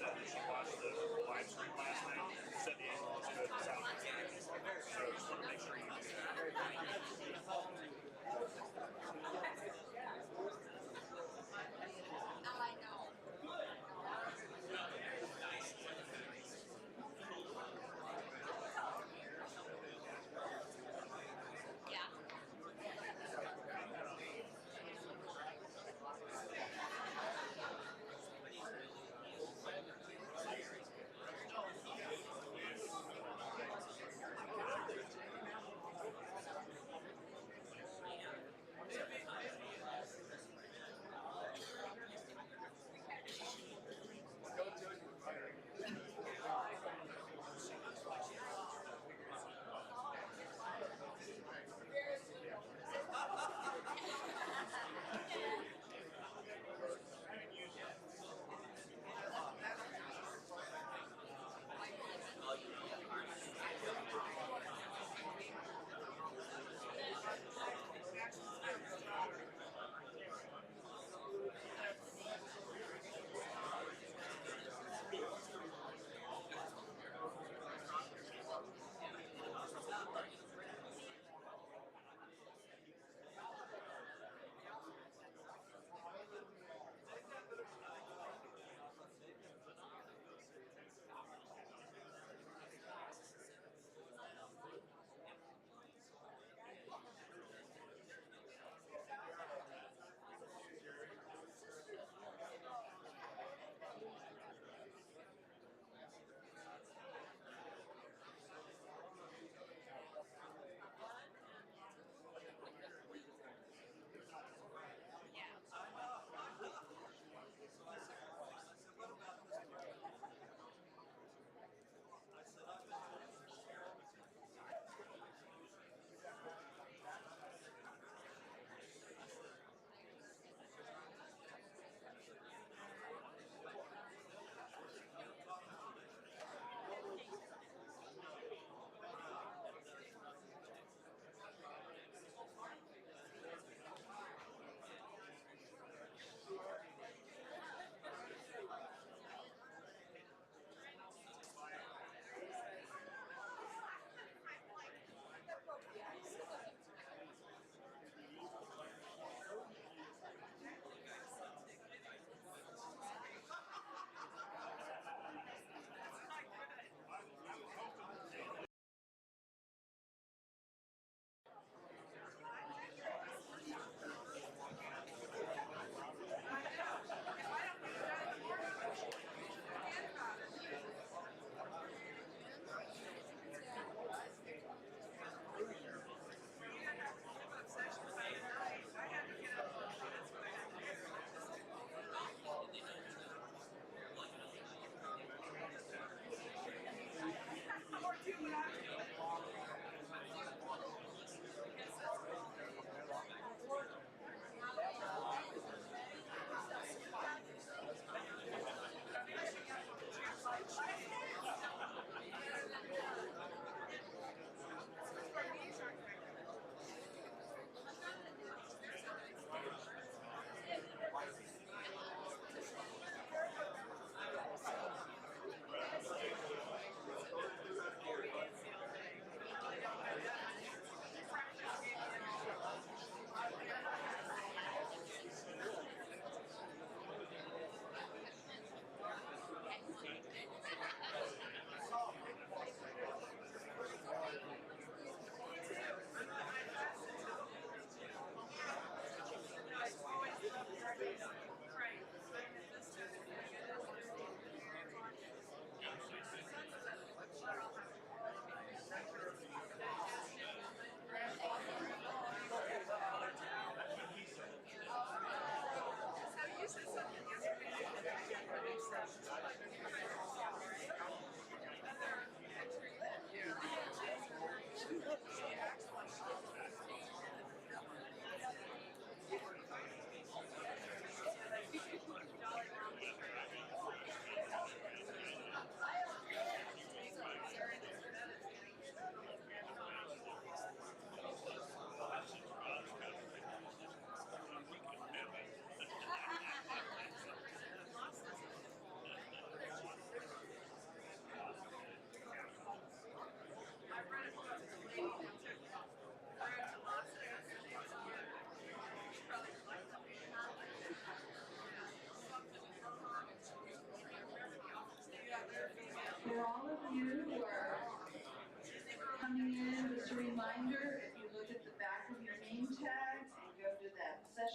said that she watched the live stream last night. Said the angle was good, the sound was good. So just want to make sure you do I know. Yeah.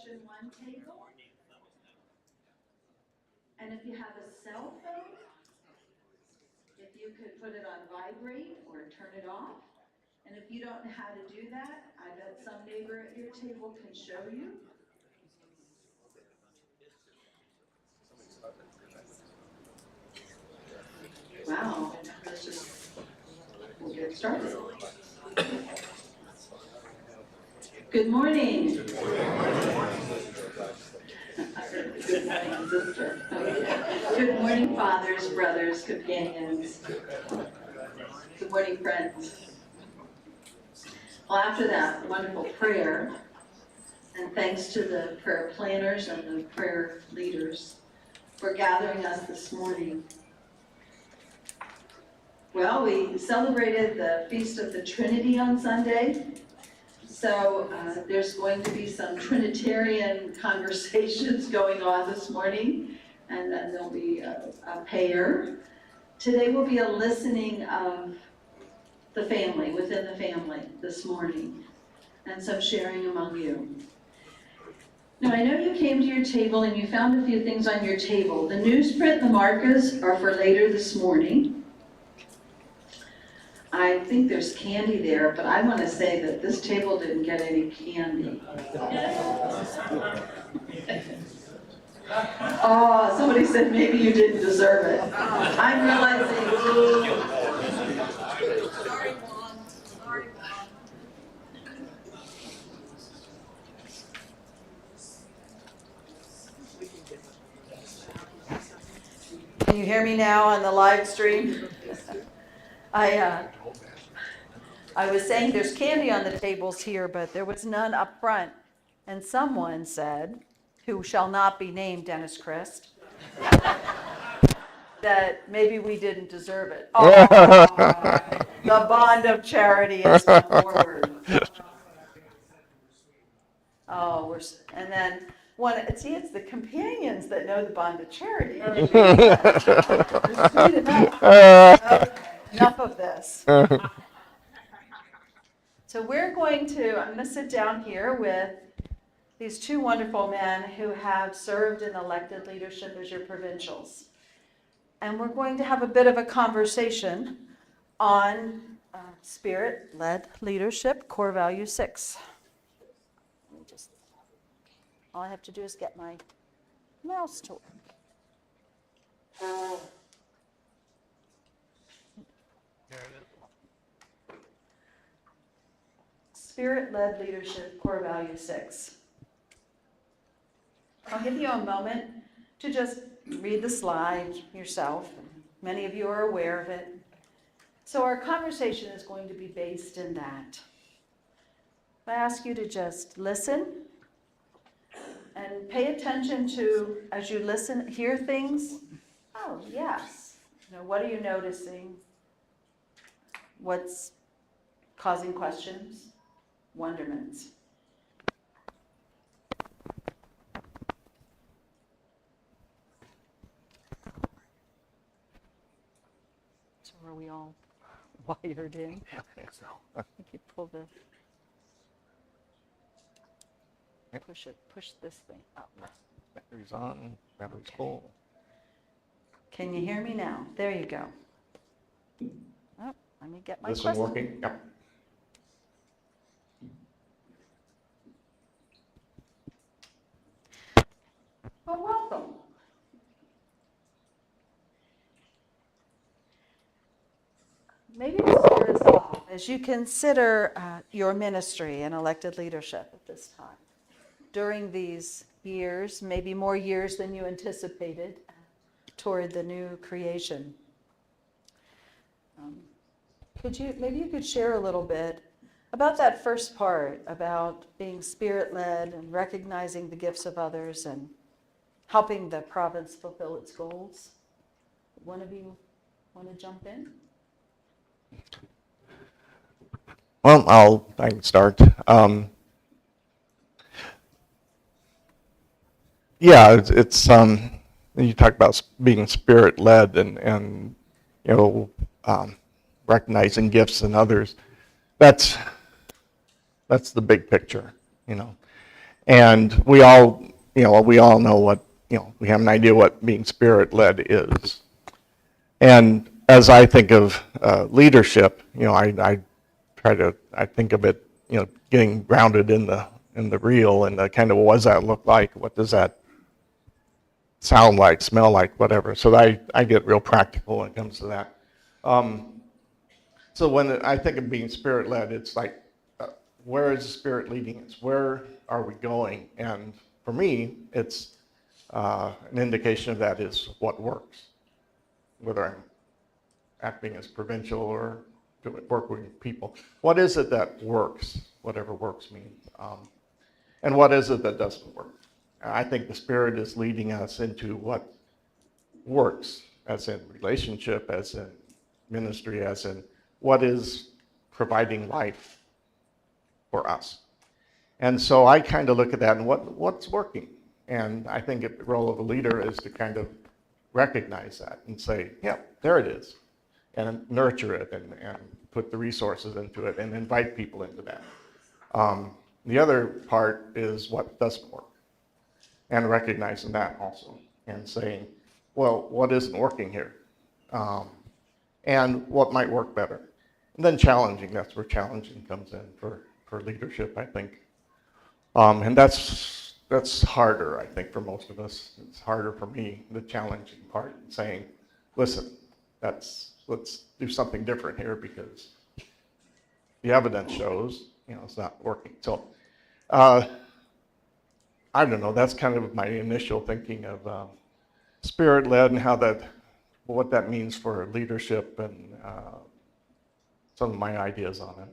section 1 table. And if you have a cell phone, if you could put it on vibrate or turn it off. And if you don't know how to do that, I bet some neighbor at your table can show you. Wow, we'll get started. Good morning. Good morning, sister. Good morning, fathers, brothers, companions. Good morning, friends. Well, after that wonderful prayer, and thanks to the prayer planners and the prayer leaders for gathering us this morning. Well, we celebrated the Feast of the Trinity on Sunday, so there's going to be some Trinitarian conversations going on this morning, and then there'll be a pair. Today will be a listening of the family, within the family this morning, and some sharing among you. Now, I know you came to your table and you found a few things on your table. The newsprint and the markers are for later this morning. I think there's candy there, but I want to say that this table didn't get any candy. Oh, somebody said maybe you didn't deserve it. I'm realizing. Sorry, Mom. Sorry, Mom. Can you hear me now on the live stream? I was saying there's candy on the tables here, but there was none up front. And someone said, who shall not be named, Dennis Christ, that maybe we didn't deserve it. Oh, the bond of charity has come forward. Oh, and then it's the companions that know the bond of charity. Sweet enough. Okay, enough of this. So I'm going to sit down here with these two wonderful men who have served in elected leadership as your provincials. And we're going to have a bit of a conversation on Spirit-Led Leadership, Core Value 6. All I have to do is get my mouse to work. Spirit-Led Leadership, Core Value 6. I'll give you a moment to just read the slide yourself. Many of you are aware of it. So our conversation is going to be based in that. I ask you to just listen and pay attention to, as you listen, hear things. Oh, yes. What are you noticing? What's causing questions? Wonderments. So are we all wired in? I think so. You pull the, push this thing up. Battery's on, battery's full. Can you hear me now? There you go. Oh, let me get my This one question. working? Yep. Well, welcome. Maybe to start us off, as you consider your ministry and elected leadership at this time, during these years, maybe more years than you anticipated, toward the new creation, maybe you could share a little bit about that first part, about being spirit-led and recognizing the gifts of others and helping the province fulfill its goals. One of you want to jump in? Well, I can start. Yeah, it's you talk about being spirit-led and recognizing gifts in others. That's the big picture, And we all know what, we have an idea what being Spirit-led is. And as I think of leadership, I think of it, getting grounded in the real and the kind of what does that look like? What does that sound like, smell like, whatever. So I get real practical when it comes to that. So when I think of being Spirit-led, it's like, where is the Spirit leading us? Where are we going? And for me, it's an indication of that is what works, whether I'm acting as provincial or working with people. What is it that works, whatever works means? And what is it that doesn't work? I think the Spirit is leading us into what works, as in relationship, as in ministry, as in what is providing life for us. And so I kind of look at that and what's working. And I think the role of a leader is to kind of recognize that and say, yeah, there it is, and nurture it and put the resources into it and invite people into that. The other part is what doesn't work, and recognizing that also, and saying, well, what isn't working here? And what might work better? And then challenging, that's where challenging comes in for leadership, I think. And that's harder, I think, for most of us. It's harder for me, the challenging part, saying, listen, let's do something different here because the evidence shows, it's not working. So, I don't know, that's kind of my initial thinking of Spirit-led and what that means for leadership and some of my ideas on it.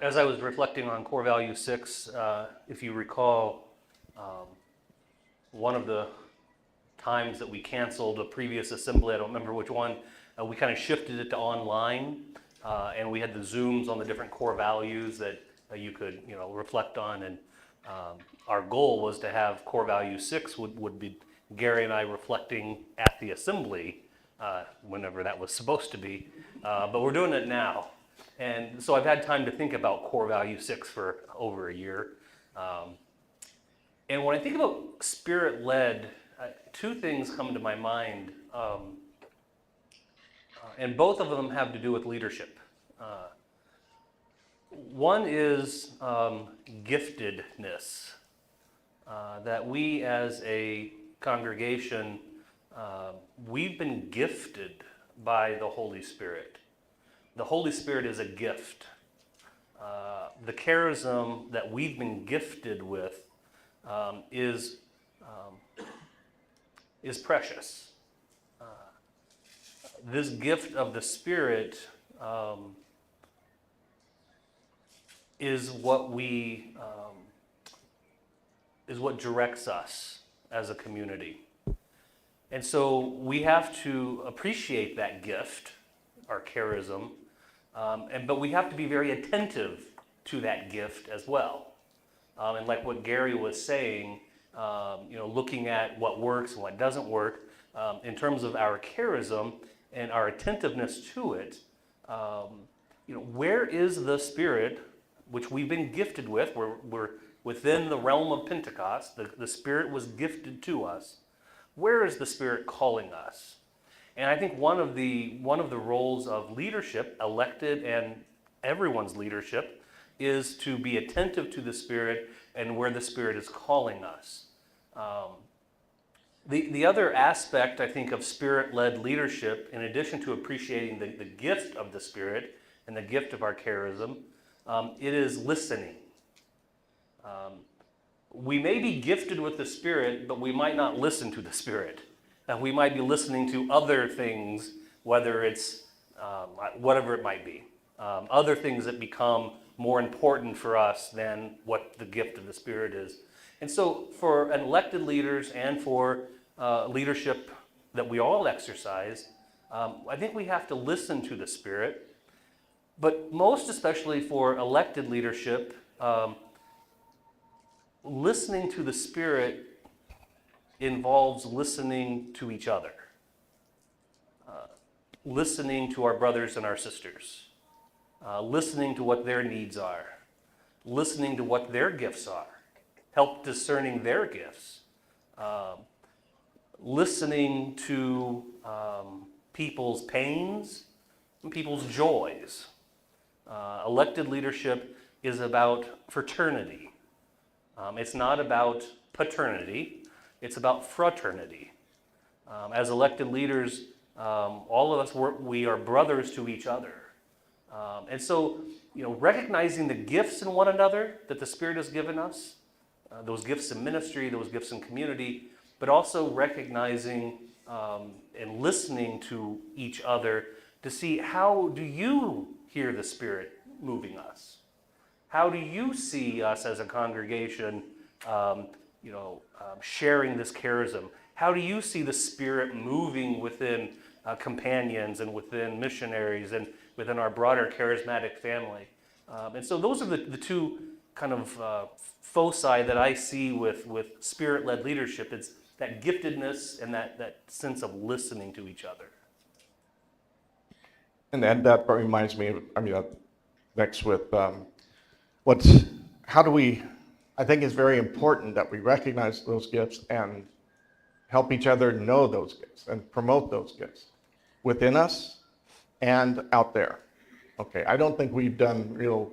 As I was reflecting on core value 6, if you recall, one of the times that we canceled a previous assembly, I don't remember which one, we kind of shifted it to online, and we had the Zooms on the different core values that you could reflect on, and our goal was to have core value 6 would be Gary and I reflecting at the assembly, whenever that was supposed to be, but we're doing it now. And so I've had time to think about core value 6 for over a year. And when I think about Spirit-led, two things come to my mind, and both of them have to do with leadership. One is giftedness, that we as a congregation, we've been gifted by the Holy Spirit. The Holy Spirit is a gift. The charism that we've been gifted with is precious. This gift of the Spirit is what directs us as a community. And so we have to appreciate that gift, our charism, but we have to be very attentive to that gift as well. And like what Gary was saying, looking at what works and what doesn't work, in terms of our charism and our attentiveness to it, where is the Spirit, which we've been gifted with? We're within the realm of Pentecost. The Spirit was gifted to us. Where is the Spirit calling us? And I think one of the roles of leadership, elected and everyone's leadership, is to be attentive to the Spirit and where the Spirit is calling us. The other aspect, I think, of Spirit-led leadership, in addition to appreciating the gift of the Spirit and the gift of our charism, it is listening. We may be gifted with the Spirit, but we might not listen to the Spirit. We might be listening to other things, whether it's whatever it might be, other things that become more important for us than what the gift of the Spirit is. And so for elected leaders and for leadership that we all exercise, I think we have to listen to the Spirit, but most especially for elected leadership, listening to the Spirit involves listening to each other. listening to our brothers and our sisters, listening to what their needs are, listening to what their gifts are, help discerning their gifts, listening to people's pains and people's joys. Elected leadership is about fraternity. It's not about paternity, it's about fraternity. As elected leaders, all of us, we are brothers to each other. And so, recognizing the gifts in one another that the Spirit has given us, those gifts in ministry, those gifts in community, but also recognizing and listening to each other to see, how do you hear the Spirit moving us? How do you see us as a congregation, sharing this charism? How do you see the Spirit moving within companions and within missionaries and within our broader charismatic family? And so those are the two kind of foci that I see with Spirit-led leadership. It's that giftedness and that sense of listening to each other. And that reminds me of, next with I think it's very important that we recognize those gifts and help each other know those gifts and promote those gifts within us and out there. Okay, I don't think we've done real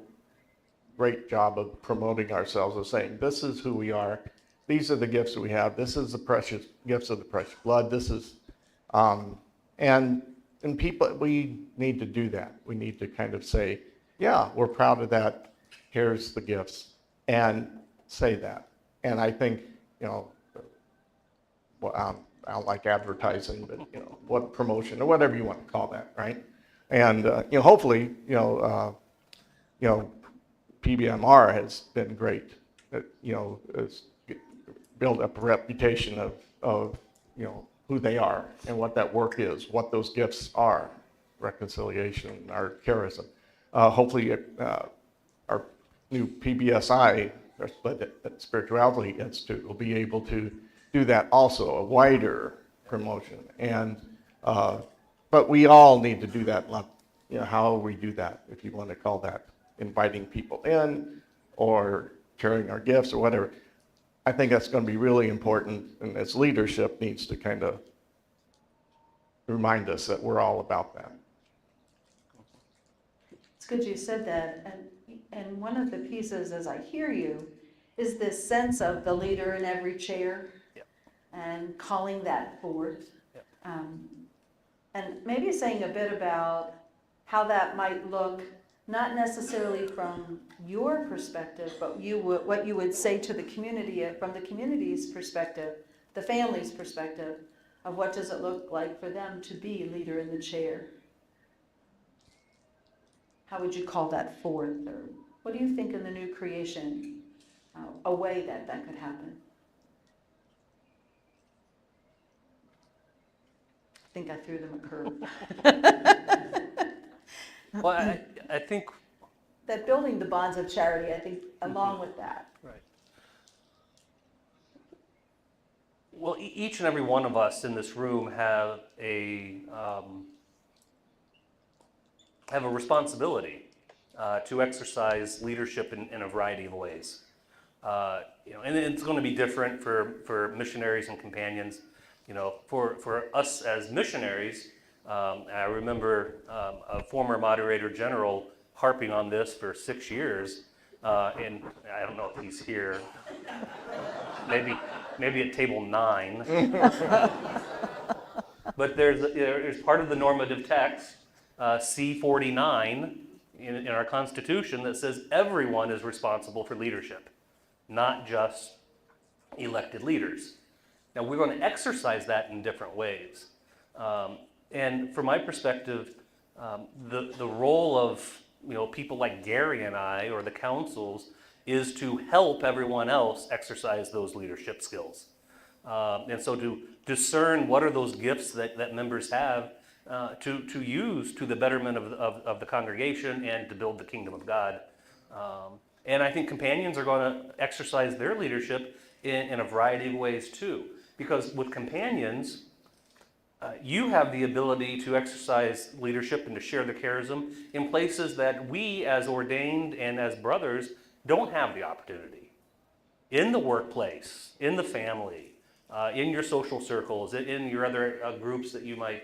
great job of promoting ourselves, of saying, this is who we are, these are the gifts that we have, this is the precious gifts of the precious blood, this is, and people, we need to do that. We need to kind of say, yeah, we're proud of that, here's the gifts, and say that. And I think, well, I don't like advertising, but, what promotion, or whatever you want to call that, right? And, hopefully, PBMR has been great. Has built up a reputation of who they are and what that work is, what those gifts are, reconciliation, our charism. Hopefully, our new PBSI, that Spirituality Institute, will be able to do that also, a wider promotion. And but we all need to do that. How we do that, if you want to call that inviting people in or sharing our gifts or whatever. I think that's going to be really important, and as leadership needs to kind of remind us that we're all about that. It's good you said that, and one of the pieces, as I hear you, is this sense of the leader in every chair. Yep. And calling that forth. Yep. And maybe saying a bit about how that might look, not necessarily from your perspective, but what you would say to the community, from the community's perspective, the family's perspective, of what does it look like for them to be leader in the chair. How would you call that forth? Or what do you think in the new creation, a way that could happen? I think I threw them a curve. Well, I think That building the bonds of charity, I think, along with that. right. Well, each and every one of us in this room have a responsibility to exercise leadership in a variety of ways. And it's going to be different for missionaries and companions. For us as missionaries, I remember a former moderator general harping on this for 6 years, and I don't know if he's here. Maybe at table 9. But there's part of the normative text, C49 in our Constitution, that says everyone is responsible for leadership, not just elected leaders. Now, we're going to exercise that in different ways. And from my perspective, the role of people like Gary and I, or the councils, is to help everyone else exercise those leadership skills. And so to discern what are those gifts that members have to use to the betterment of the congregation and to build the kingdom of God. And I think companions are going to exercise their leadership in a variety of ways too. Because with companions, you have the ability to exercise leadership and to share the charism in places that we as ordained and as brothers don't have the opportunity. In the workplace, in the family, in your social circles, in your other groups that you might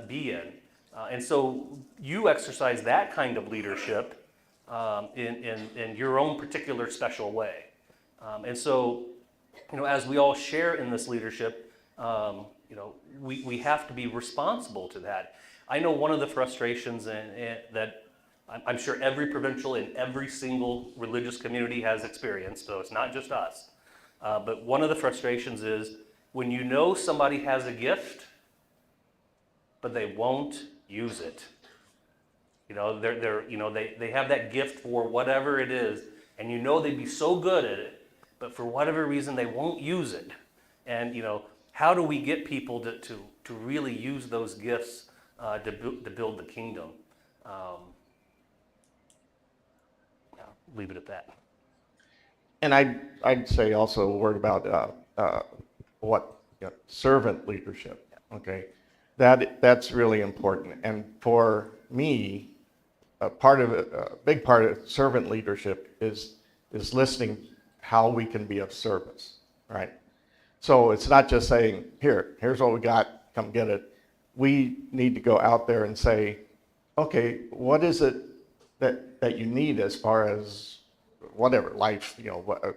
be in. And so you exercise that kind of leadership in your own particular special way. And so, as we all share in this leadership, we have to be responsible to that. I know one of the frustrations that I'm sure every provincial in every single religious community has experienced, so it's not just us. But one of the frustrations is when you know somebody has a gift, but they won't use it. They have that gift for whatever it is, and they'd be so good at it, but for whatever reason they won't use it. And how do we get people to really use those gifts to build the kingdom? I'll leave it at that. And I'd say also a word about servant leadership. Okay, that's really important. And for me, a big part of servant leadership is listening how we can be of service, right? So it's not just saying, here's what we got, come get it. We need to go out there and say, okay, what is it that you need as far as whatever life,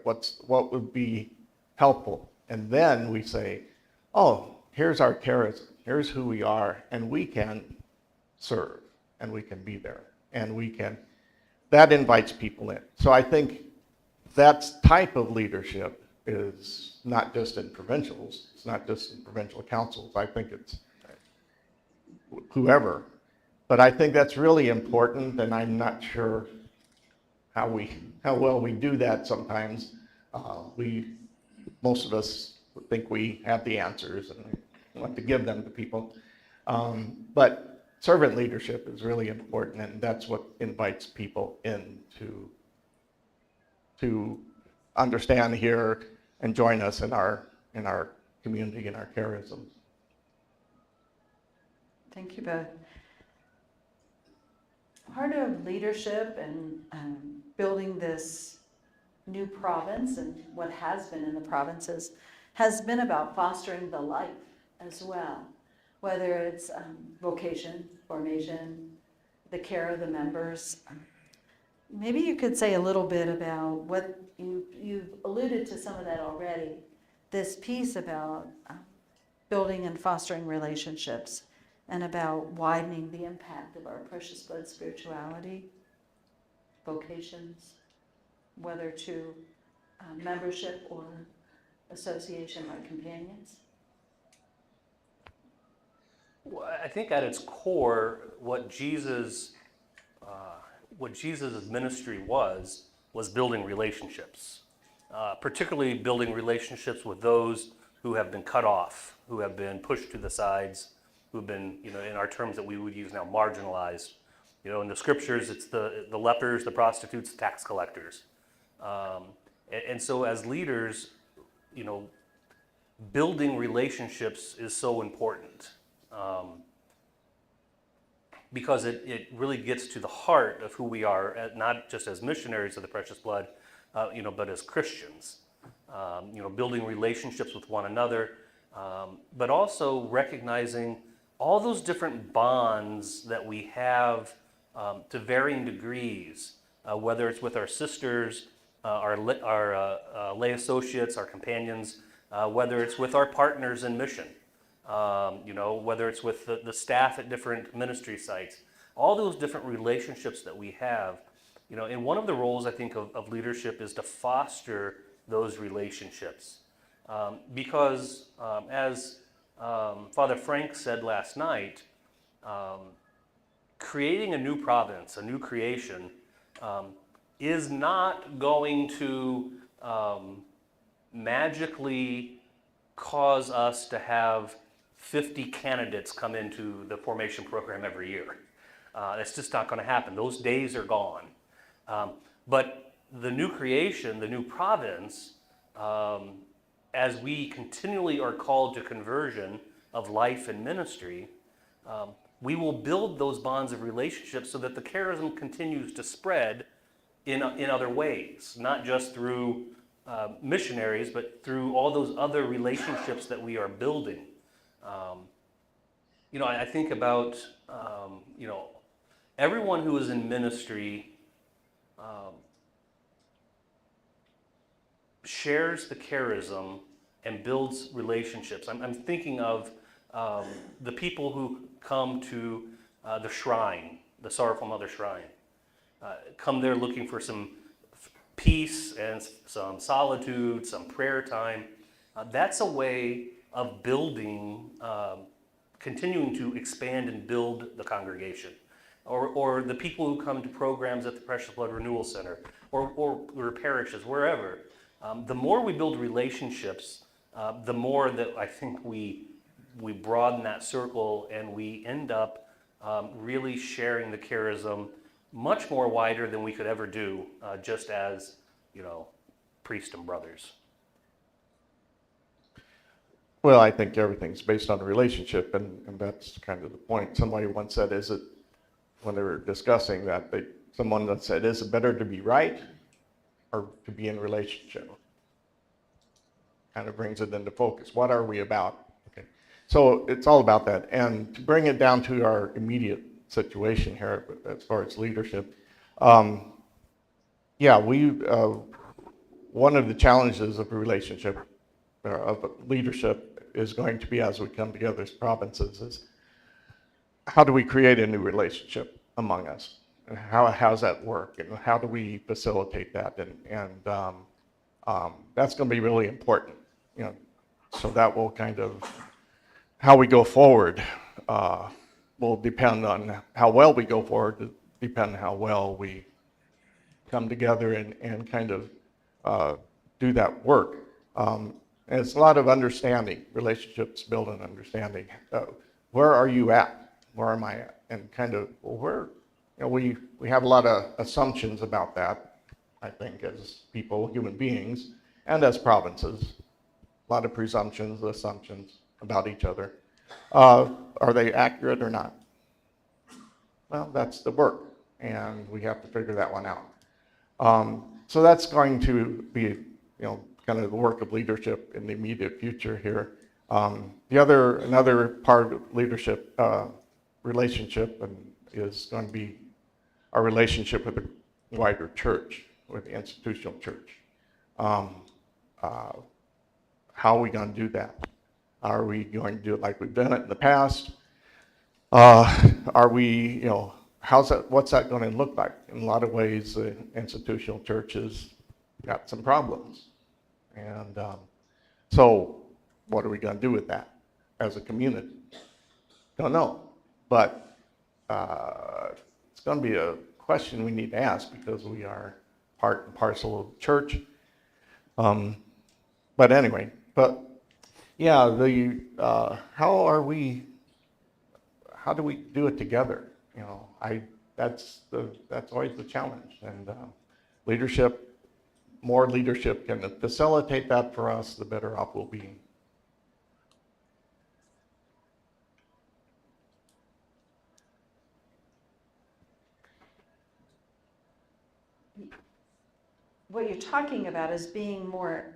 what would be helpful? And then we say, oh, here's our charism, here's who we are, and we can serve, and we can be there, and that invites people in. So I think that type of leadership is not just in provincials, it's not just in provincial councils, I think it's whoever. But I think that's really important, and I'm not sure how well we do that sometimes. Most of us think we have the answers and want to give them to people. But servant leadership is really important, and that's what invites people in to understand, hear, and join us in our community, in our charism. Thank you both. Part of leadership and building this new province and what has been in the provinces has been about fostering the life as well, whether it's vocation, formation, the care of the members. Maybe you could say a little bit about what you've alluded to some of that already, this piece about building and fostering relationships and about widening the impact of our precious blood spirituality, vocations, whether to membership or association or companions. Well, I think at its core, what Jesus' ministry was building relationships, particularly building relationships with those who have been cut off, who have been pushed to the sides, who have been, in our terms that we would use now, marginalized. In the scriptures, it's the lepers, the prostitutes, the tax collectors. And so as leaders, building relationships is so important. Because it really gets to the heart of who we are, not just as missionaries of the precious blood, but as Christians. Building relationships with one another, but also recognizing all those different bonds that we have to varying degrees, whether it's with our sisters, our lay associates, our companions, whether it's with our partners in mission. Whether it's with the staff at different ministry sites, all those different relationships that we have, and one of the roles I think of leadership is to foster those relationships. Because as Father Frank said last night, creating a new province, a new creation, is not going to magically cause us to have 50 candidates come into the formation program every year. It's just not going to happen. Those days are gone. But the new creation, the new province, as we continually are called to conversion, of life and ministry, we will build those bonds of relationships so that the charism continues to spread in other ways, not just through missionaries, but through all those other relationships that we are building. I think about, everyone who is in ministry shares the charism and builds relationships. I'm thinking of the people who come to the shrine, the Sorrowful Mother Shrine, come there looking for some peace and some solitude, some prayer time. That's a way of building, continuing to expand and build the congregation. Or the people who come to programs at the Precious Blood Renewal Center, or parishes, wherever. The more we build relationships, the more that I think we broaden that circle, and we end up really sharing the charism much more wider than we could ever do, just as, priest and brothers. Well, I think everything's based on a relationship, and that's kind of the point. Somebody once said, when they were discussing that, someone that said, is it better to be right or to be in relationship? Kind of brings it into focus. What are we about? Okay. So it's all about that. And to bring it down to our immediate situation here as far as leadership, one of the challenges of a relationship, of leadership, is going to be, as we come together as provinces, is how do we create a new relationship among us? And how's that work? And how do we facilitate that? And that's going to be really important. So that will kind of, how we go forward will depend on how well we go forward, depend on how well we come together and kind of do that work. And it's a lot of understanding, relationships build on understanding. Where are you at? Where am I at? And kind of, we have a lot of assumptions about that, I think, as people, human beings, and as provinces. A lot of presumptions, assumptions about each other. Are they accurate or not? Well, that's the work, and we have to figure that one out. So that's going to be, kind of the work of leadership in the immediate future here. Another part of leadership relationship is going to be our relationship with the wider church, with the institutional church. How are we going to do that? Are we going to do it like we've done it in the past? Are we, what's that going to look like? In a lot of ways, the institutional church has got some problems. And so what are we going to do with that as a community? Don't know. But it's going to be a question we need to ask, because we are part and parcel of the church. But anyway, how do we do it together? That's always the challenge. And more leadership can facilitate that for us, the better off we'll be. What you're talking about is being more,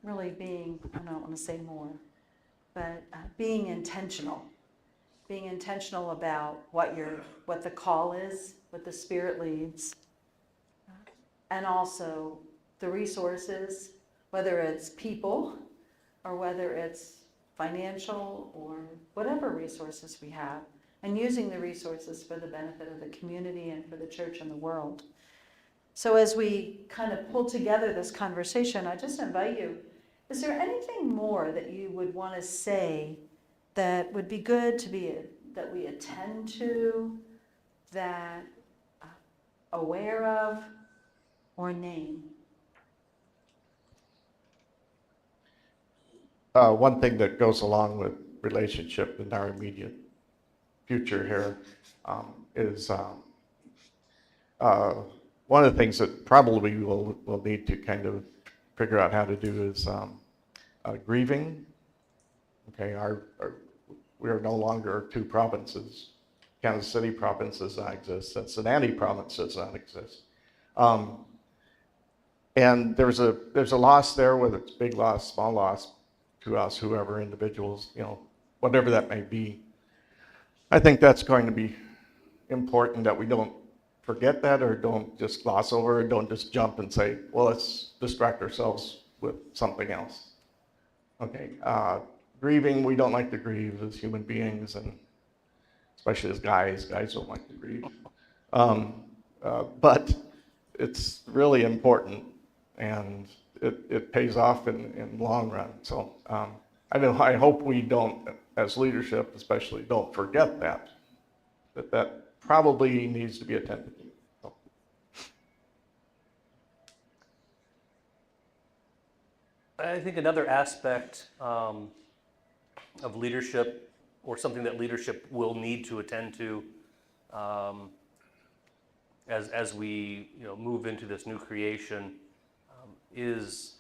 really being, I don't want to say more, but being intentional. Being intentional about what the call is, what the Spirit leads, and also the resources, whether it's people or whether it's financial or whatever resources we have, and using the resources for the benefit of the community and for the church and the world. So as we kind of pull together this conversation, I just invite you, is there anything more that you would want to say that would be good that we attend to, that aware of, or name? One thing that goes along with relationship in our immediate future here is one of the things that probably we'll need to kind of figure out how to do is grieving. Okay, We are no longer two provinces. Kansas City province does not exist. Cincinnati province does not exist. And there's a loss there, whether it's big loss, small loss to us, whoever, individuals, whatever that may be. I think that's going to be important that we don't forget that, or don't just gloss over it, don't just jump and say, well, let's distract ourselves with something else. Okay, grieving, we don't like to grieve as human beings, and especially as guys don't like to grieve. But it's really important, and it pays off in the long run. So I hope we don't, as leadership especially, don't forget that probably needs to be attended to. So. I think another aspect of leadership, or something that leadership will need to attend to as we move into this new creation, is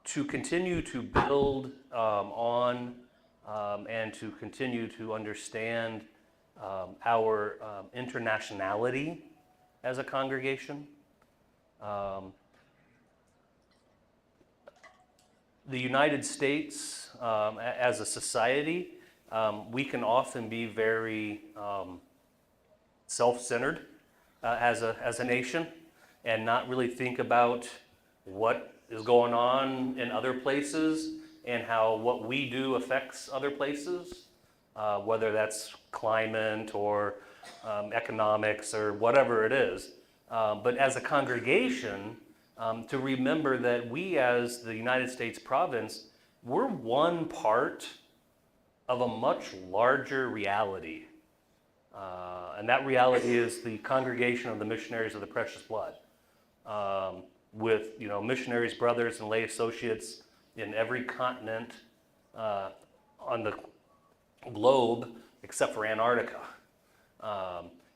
to continue to build on and to continue to understand our internationality as a congregation. The United States, as a society, we can often be very self-centered as a nation, and not really think about what is going on in other places and how what we do affects other places, whether that's climate or economics or whatever it is. But as a congregation, to remember that we as the United States province, we're one part of a much larger reality. And that reality is the Congregation of the Missionaries of the Precious Blood, with missionaries, brothers, and lay associates in every continent on the globe except for Antarctica.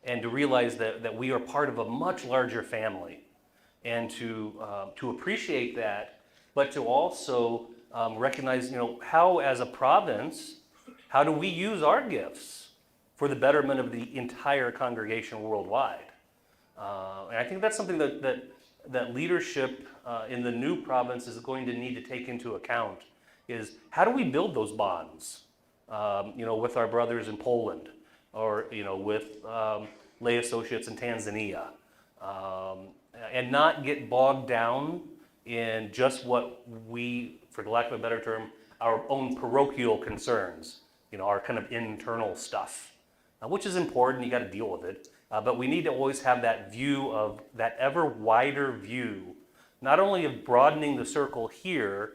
And to realize that we are part of a much larger family, and to appreciate that, but to also recognize, how as a province, how do we use our gifts for the betterment of the entire congregation worldwide? And I think that's something that leadership in the new province is going to need to take into account, is how do we build those bonds, with our brothers in Poland, or with lay associates in Tanzania, and not get bogged down in just what we, for the lack of a better term, our own parochial concerns, our kind of internal stuff, which is important. You got to deal with it, but we need to always have that view of that ever wider view, not only of broadening the circle here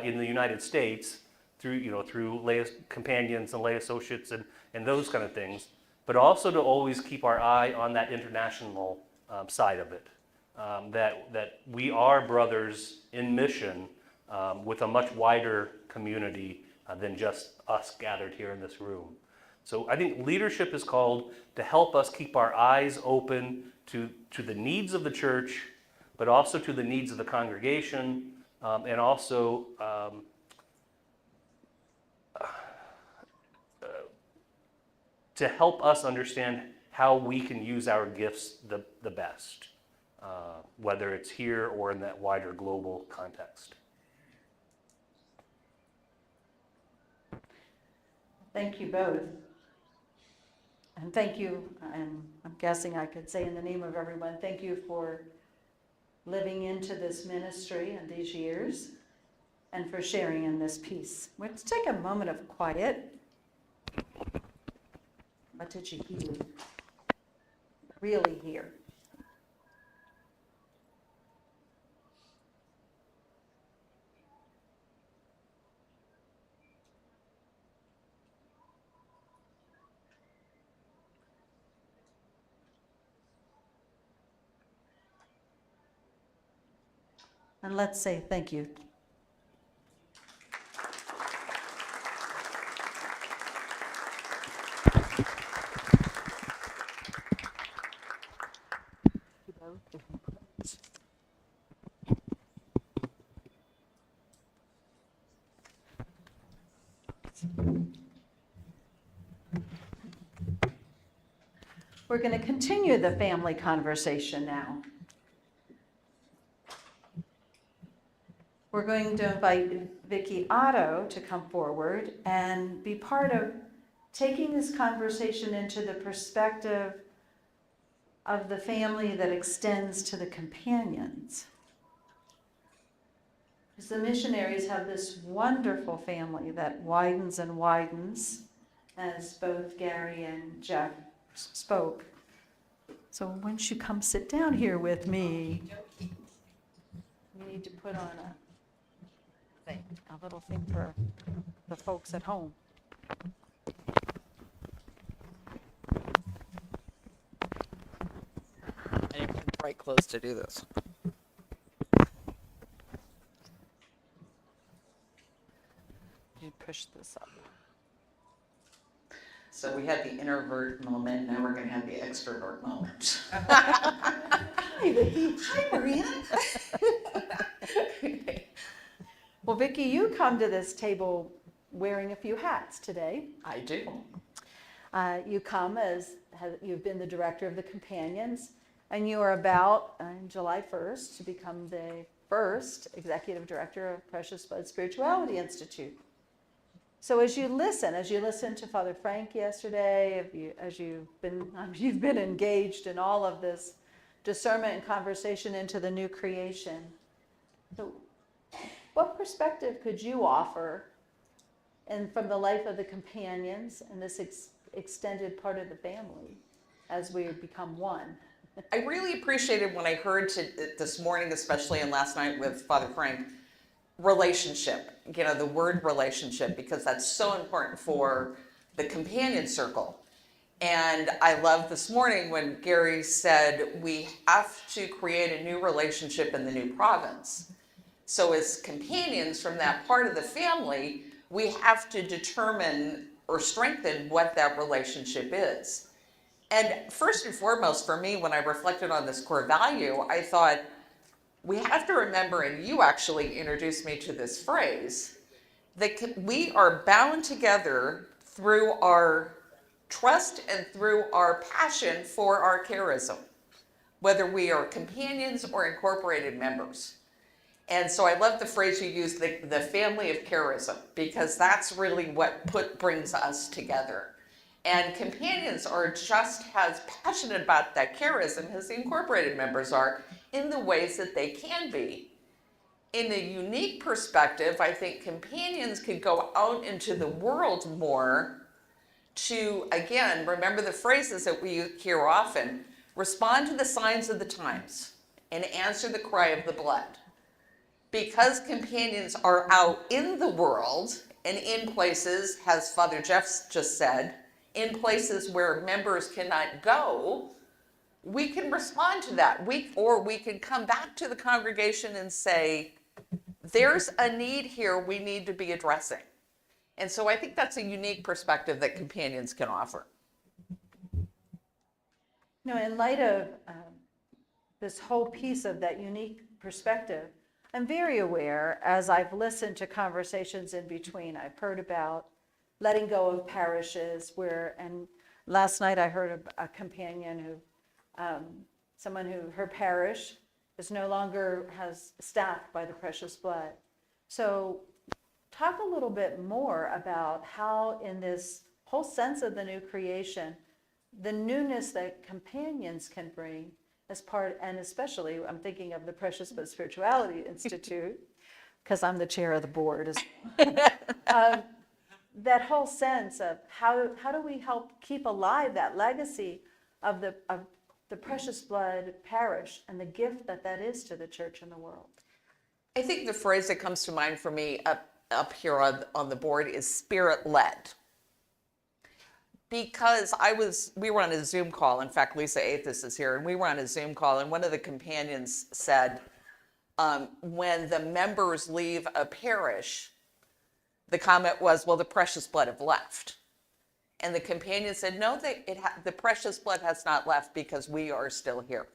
in the United States through lay companions and lay associates and those kind of things, but also to always keep our eye on that international side of it, that we are brothers in mission with a much wider community than just us gathered here in this room. So I think leadership is called to help us keep our eyes open to the needs of the church, but also to the needs of the congregation, and also to help us understand how we can use our gifts the best, whether it's here or in that wider global context. Thank you both. And thank you, and I'm guessing I could say in the name of everyone, thank you for living into this ministry and these years, and for sharing in this piece. Let's take a moment of quiet. What did you hear? Really hear? And let's say thank you. We're going to continue the family conversation now. We're going to invite Vicki Otto to come forward and be part of taking this conversation into the perspective of the family that extends to the companions. Because the missionaries have this wonderful family that widens and widens, as both Gary and Jeff spoke. So once you come sit down here with me, you need to put on a little thing for the folks at home. I need the right clothes to do this. You push this up. So we had the introvert moment, now we're gonna have the extrovert moment. Hi, Vicki. Hi, Maria. Well, Vicki, you come to this table wearing a few hats today. I do. You come as you've been the director of the Companions, and you are about, on July 1st, to become the first executive director of Precious Blood Spirituality Institute. So as you listen to Father Frank yesterday, as you've been engaged in all of this discernment and conversation into the new creation, so what perspective could you offer, and from the life of the Companions and this extended part of the family as we become one? I really appreciated when I heard this morning, especially and last night with Father Frank, relationship, the word relationship, because that's so important for the companion circle. And I love this morning when Gary said we have to create a new relationship in the new province. So as companions from that part of the family, we have to determine or strengthen what that relationship is. And first and foremost for me, when I reflected on this core value, I thought, we have to remember, and you actually introduced me to this phrase, that we are bound together through our trust and through our passion for our charism, whether we are companions or incorporated members. And so I love the phrase you used, the family of charism, because that's really what brings us together. And companions are just as passionate about that charism as the incorporated members are, in the ways that they can be. In a unique perspective, I think companions could go out into the world more to, again, remember the phrases that we hear often, respond to the signs of the times and answer the cry of the blood. Because companions are out in the world and in places, as Father Jeff just said, in places where members cannot go, we can respond to that. Or we can come back to the congregation and say, there's a need here we need to be addressing. And so I think that's a unique perspective that companions can offer. In light of this whole piece of that unique perspective, I'm very aware, as I've listened to conversations in between, I've heard about letting go of parishes and last night I heard a companion who, someone who, her parish is no longer staffed by the Precious Blood. So talk a little bit more about how in this whole sense of the new creation, the newness that companions can bring as part, and especially I'm thinking of the Precious Blood Spirituality Institute, because I'm the chair of the board as well. That whole sense of how do we help keep alive that legacy of the Precious Blood parish and the gift that is to the church and the world. I think the phrase that comes to mind for me up here on the board is spirit-led. Because we were on a Zoom call, in fact, Lisa Athos is here, and we were on a Zoom call, and one of the companions said, when the members leave a parish, the comment was, well, the Precious Blood have left. And the companion said, no, the Precious Blood has not left because we are still here.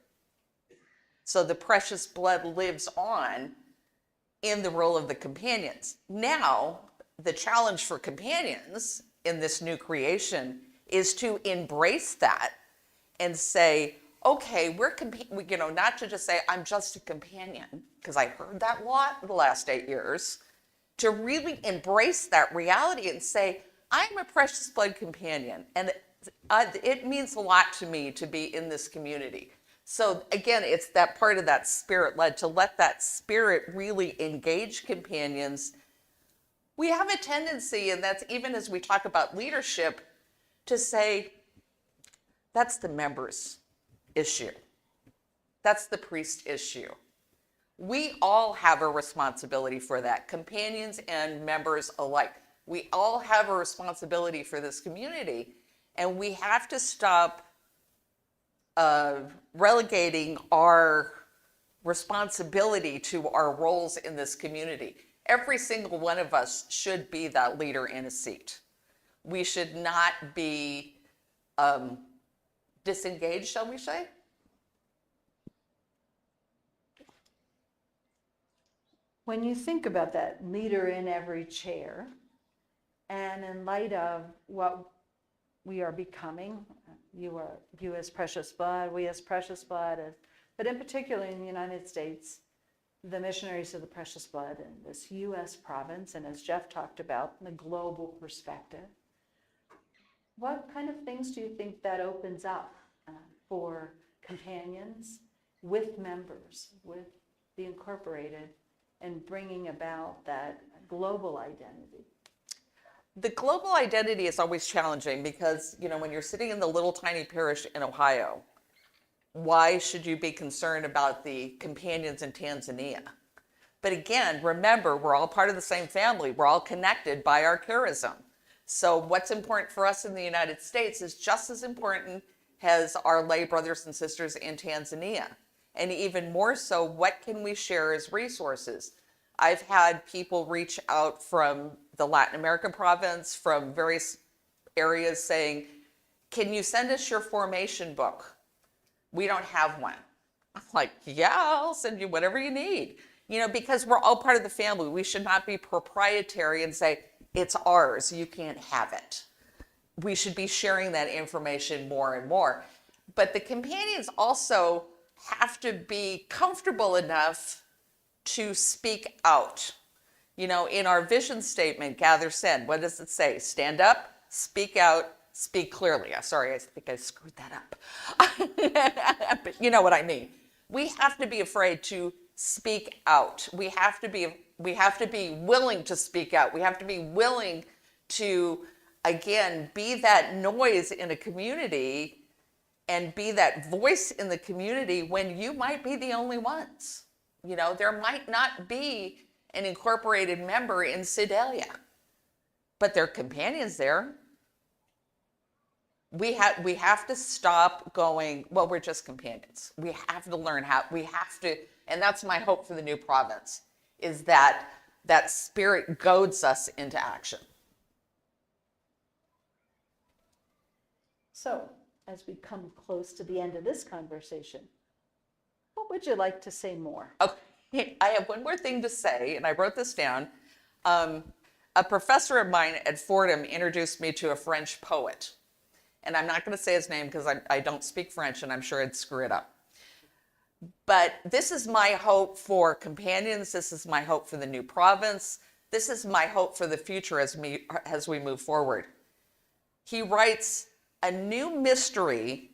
So the Precious Blood lives on in the role of the companions. Now, the challenge for companions in this new creation is to embrace that and say, okay, not to just say, I'm just a companion, because I heard that a lot in the last 8 years, to really embrace that reality and say, I'm a precious blood companion, and it means a lot to me to be in this community. So again, it's that part of that spirit-led, to let that spirit really engage companions. We have a tendency, and that's even as we talk about leadership, to say, that's the members' issue. That's the priest issue. We all have a responsibility for that, companions and members alike. We all have a responsibility for this community, and we have to stop relegating our responsibility to our roles in this community. Every single one of us should be that leader in a seat. We should not be disengaged, shall we say? When you think about that leader in every chair, and in light of what we are becoming, you as precious blood, we as precious blood, but in particular in the United States, the missionaries of the precious blood in this U.S. province, and as Jeff talked about, the global perspective, what kind of things do you think that opens up for companions with members, with the incorporated, and bringing about that global identity? The global identity is always challenging because, when you're sitting in the little tiny parish in Ohio, why should you be concerned about the companions in Tanzania? But again, remember, we're all part of the same family. We're all connected by our charism. So what's important for us in the United States is just as important as our lay brothers and sisters in Tanzania. And even more so, what can we share as resources? I've had people reach out from the Latin American province, from various areas saying, can you send us your formation book? We don't have one. I'm like, yeah, I'll send you whatever you need. Because we're all part of the family. We should not be proprietary and say, it's ours, you can't have it. We should be sharing that information more and more. But the companions also have to be comfortable enough to speak out. In our vision statement, Gather Send, what does it say? Stand up, speak out, speak clearly. Sorry, I think I screwed that up. But you know what I mean. We have to be afraid to speak out. We have to be willing to speak out. We have to be willing to, again, be that noise in a community and be that voice in the community when you might be the only ones. There might not be an incorporated member in Sedalia, but there are companions there. We have to stop going, well, we're just companions. We have to learn and that's my hope for the new province, is that spirit goads us into action. So, as we come close to the end of this conversation, what would you like to say more? Okay, I have one more thing to say, and I wrote this down. A professor of mine at Fordham introduced me to a French poet. And I'm not going to say his name because I don't speak French and I'm sure I'd screw it up. But this is my hope for companions. This is my hope for the new province. This is my hope for the future as we move forward. He writes, a new mystery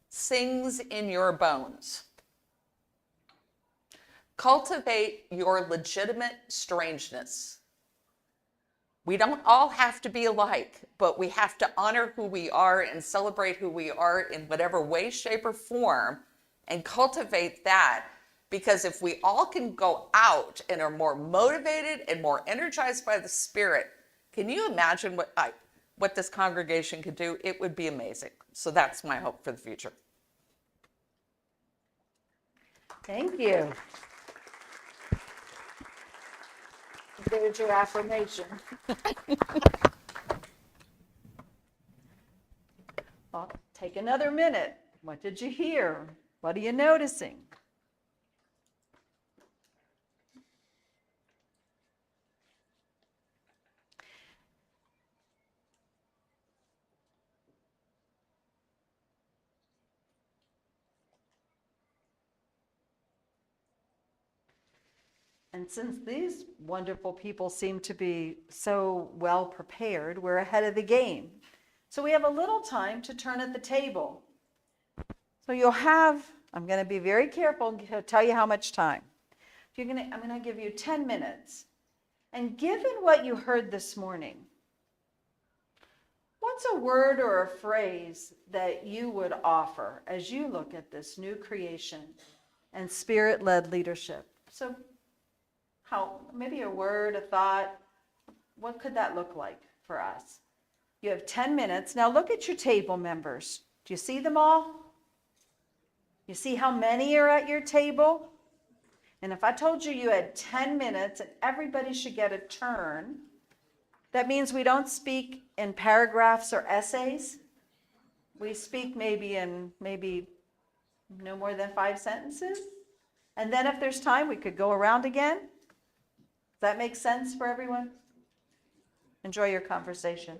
sings in your bones. Cultivate your legitimate strangeness. We don't all have to be alike, but we have to honor who we are and celebrate who we are in whatever way, shape, or form, and cultivate that. Because if we all can go out and are more motivated and more energized by the Spirit, can you imagine what this congregation could do? It would be amazing. So that's my hope for the future. Thank you. There's your affirmation. Well, take another minute. What did you hear? What are you noticing? And since these wonderful people seem to be so well prepared, we're ahead of the game. So we have a little time to turn at the table. So you'll have, I'm going to be very careful to tell you how much time. I'm going to give you 10 minutes. And given what you heard this morning, what's a word or a phrase that you would offer as you look at this new creation and spirit-led leadership? So maybe a word, a thought, what could that look like for us? You have 10 minutes. Now look at your table members. Do you see them all? You see how many are at your table? And if I told you you had 10 minutes and everybody should get a turn, that means we don't speak in paragraphs or essays. We speak maybe no more than 5 sentences. And then if there's time, we could go around again. Does that make sense for everyone? Enjoy your conversation.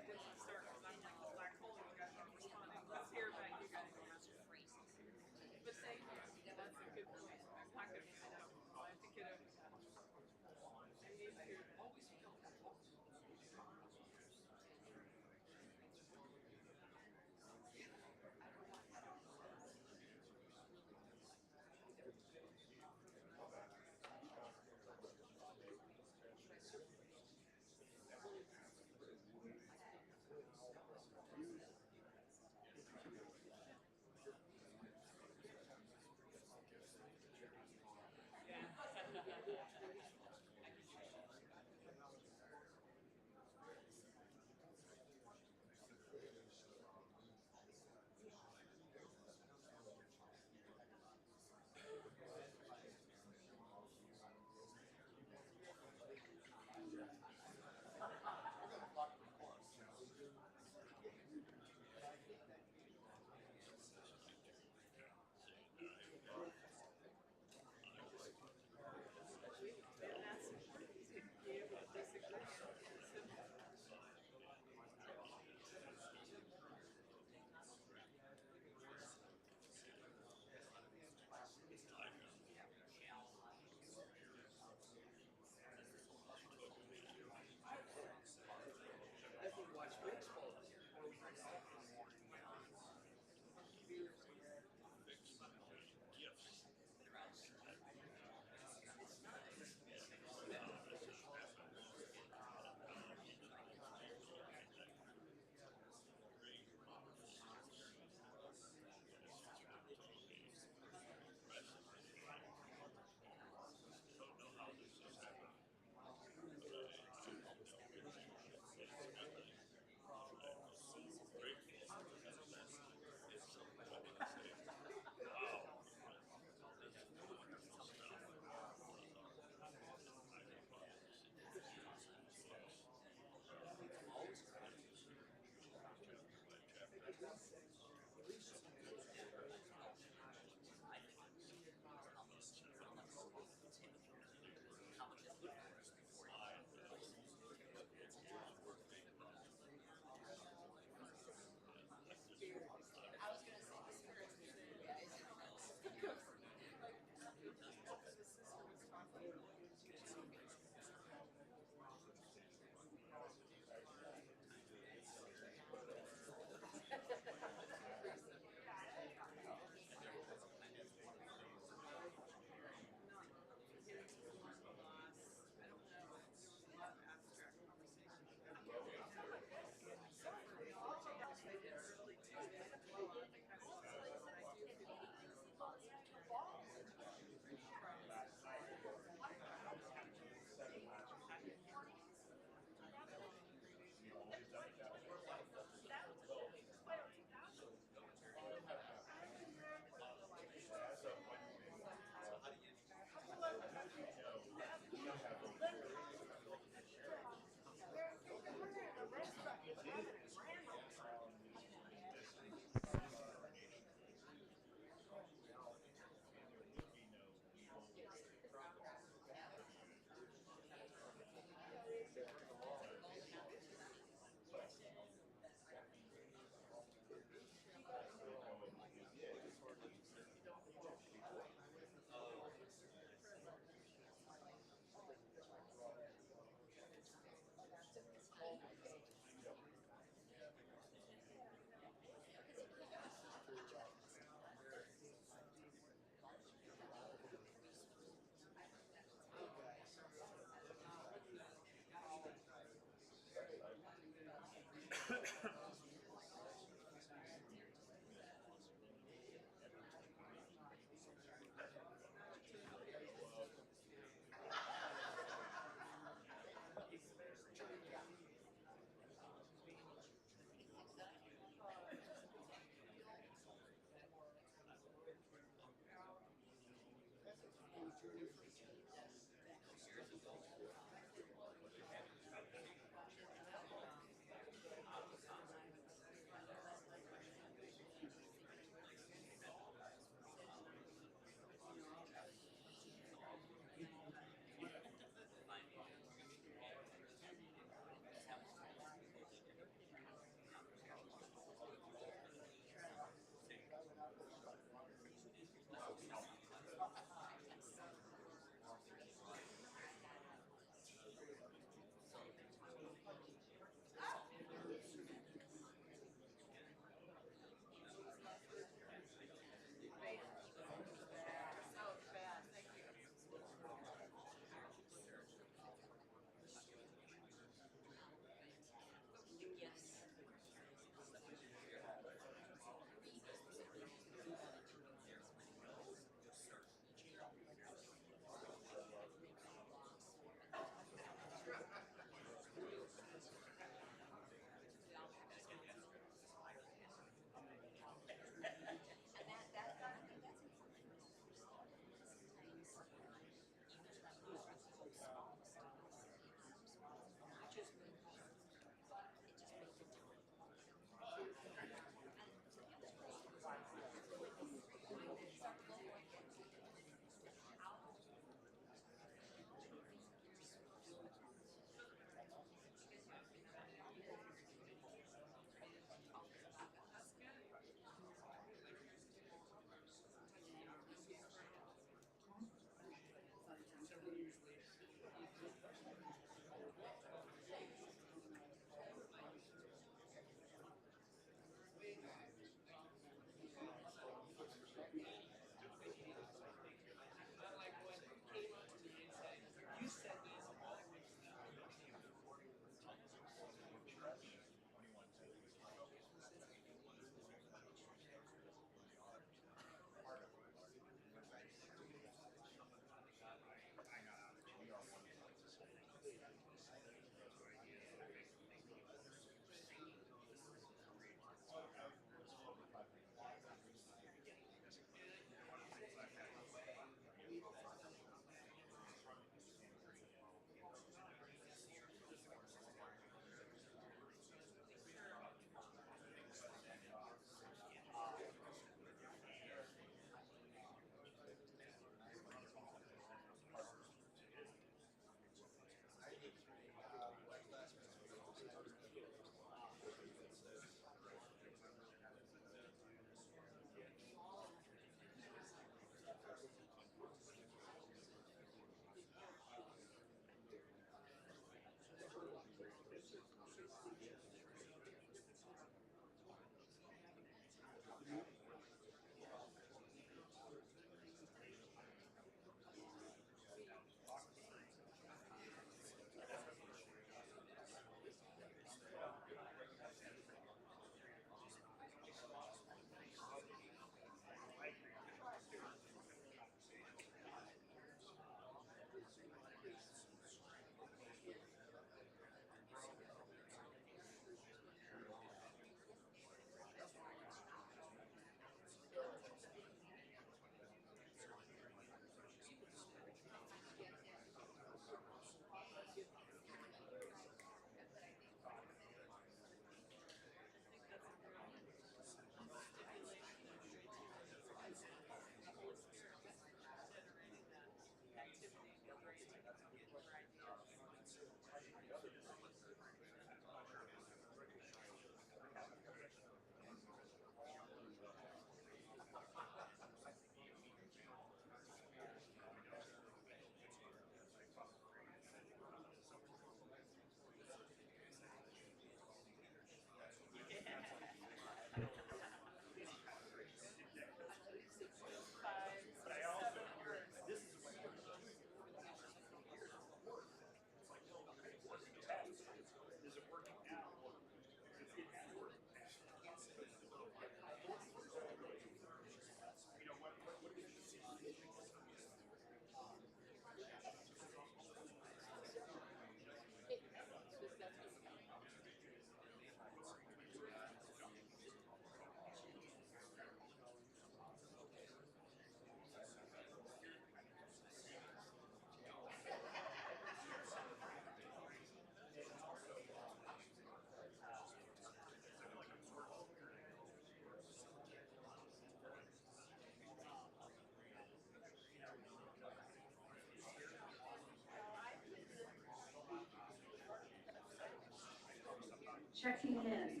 Checking in.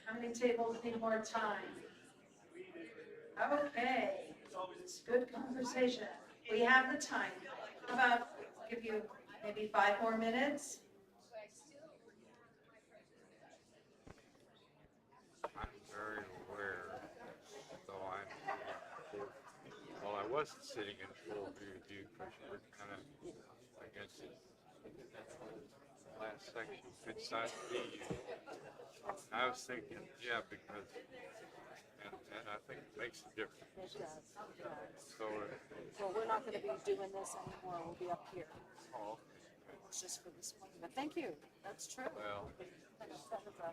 How many tables need more time? Okay, it's good conversation. We have the time. How about give you maybe 5 more minutes? I'm very aware, though well, I wasn't sitting in full view of you because you were kind of against it. Last section, inside the EU. I was thinking, yeah, because, and I think it makes a difference. It does. So, Well, we're not going to be doing this anymore. We'll be up here. oh, It's just for this morning. But thank you. That's true. well, That was a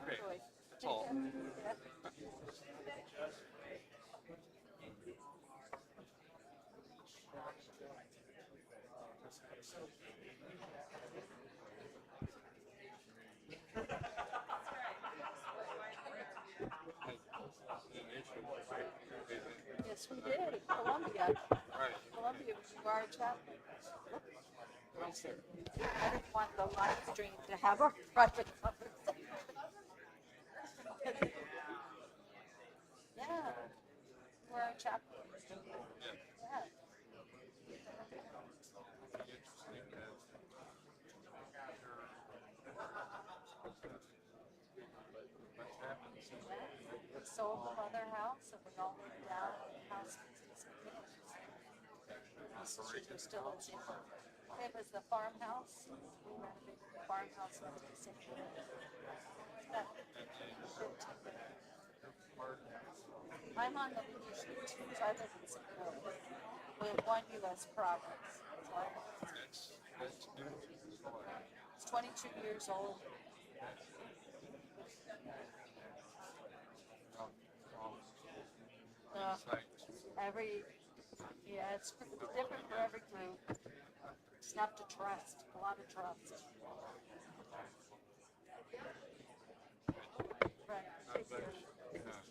okay, joy. that's all. Yeah. Yes, we did. Columbia. Right. Columbia was our chaplain. I didn't want the live stream to have our private conversation. Yeah, we're our chaplain. Yeah. Interesting that what's happened since We sold the mother house and we all moved down in the house next to my sister still lives in it. It was the farmhouse. We renovated the farmhouse next to the city. I'm on the leadership team, so I live in St. Louis. We have one U.S. province. So that's new. it's 22 years old. It's like, It's different for every group. Just have to trust, a lot of trust. Right. Take care.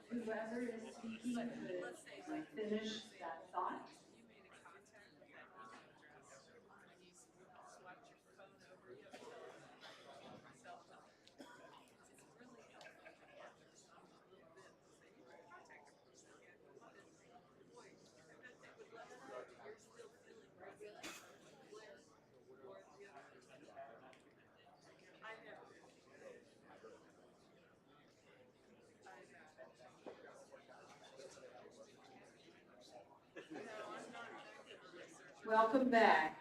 whoever is speaking could finish that thought. Welcome back.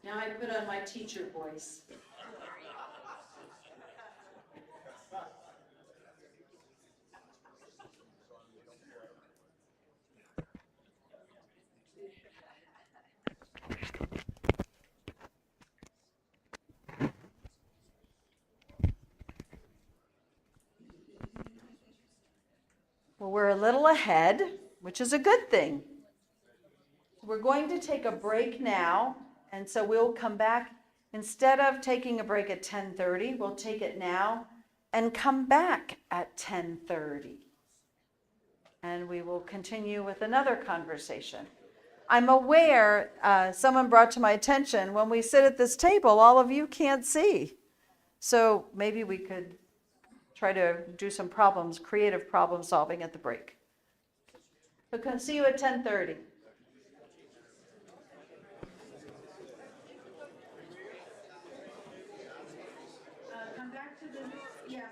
Now I put on my teacher voice. Well, we're a little ahead, which is a good thing. We're going to take a break now, and so we'll come back. Instead of taking a break at 10:30, we'll take it now and come back at 10:30. And we will continue with another conversation. I'm aware, someone brought to my attention, when we sit at this table, all of you can't see. So maybe we could try to do some creative problem solving at the break. So can see you at 10:30. Come back to the, yes.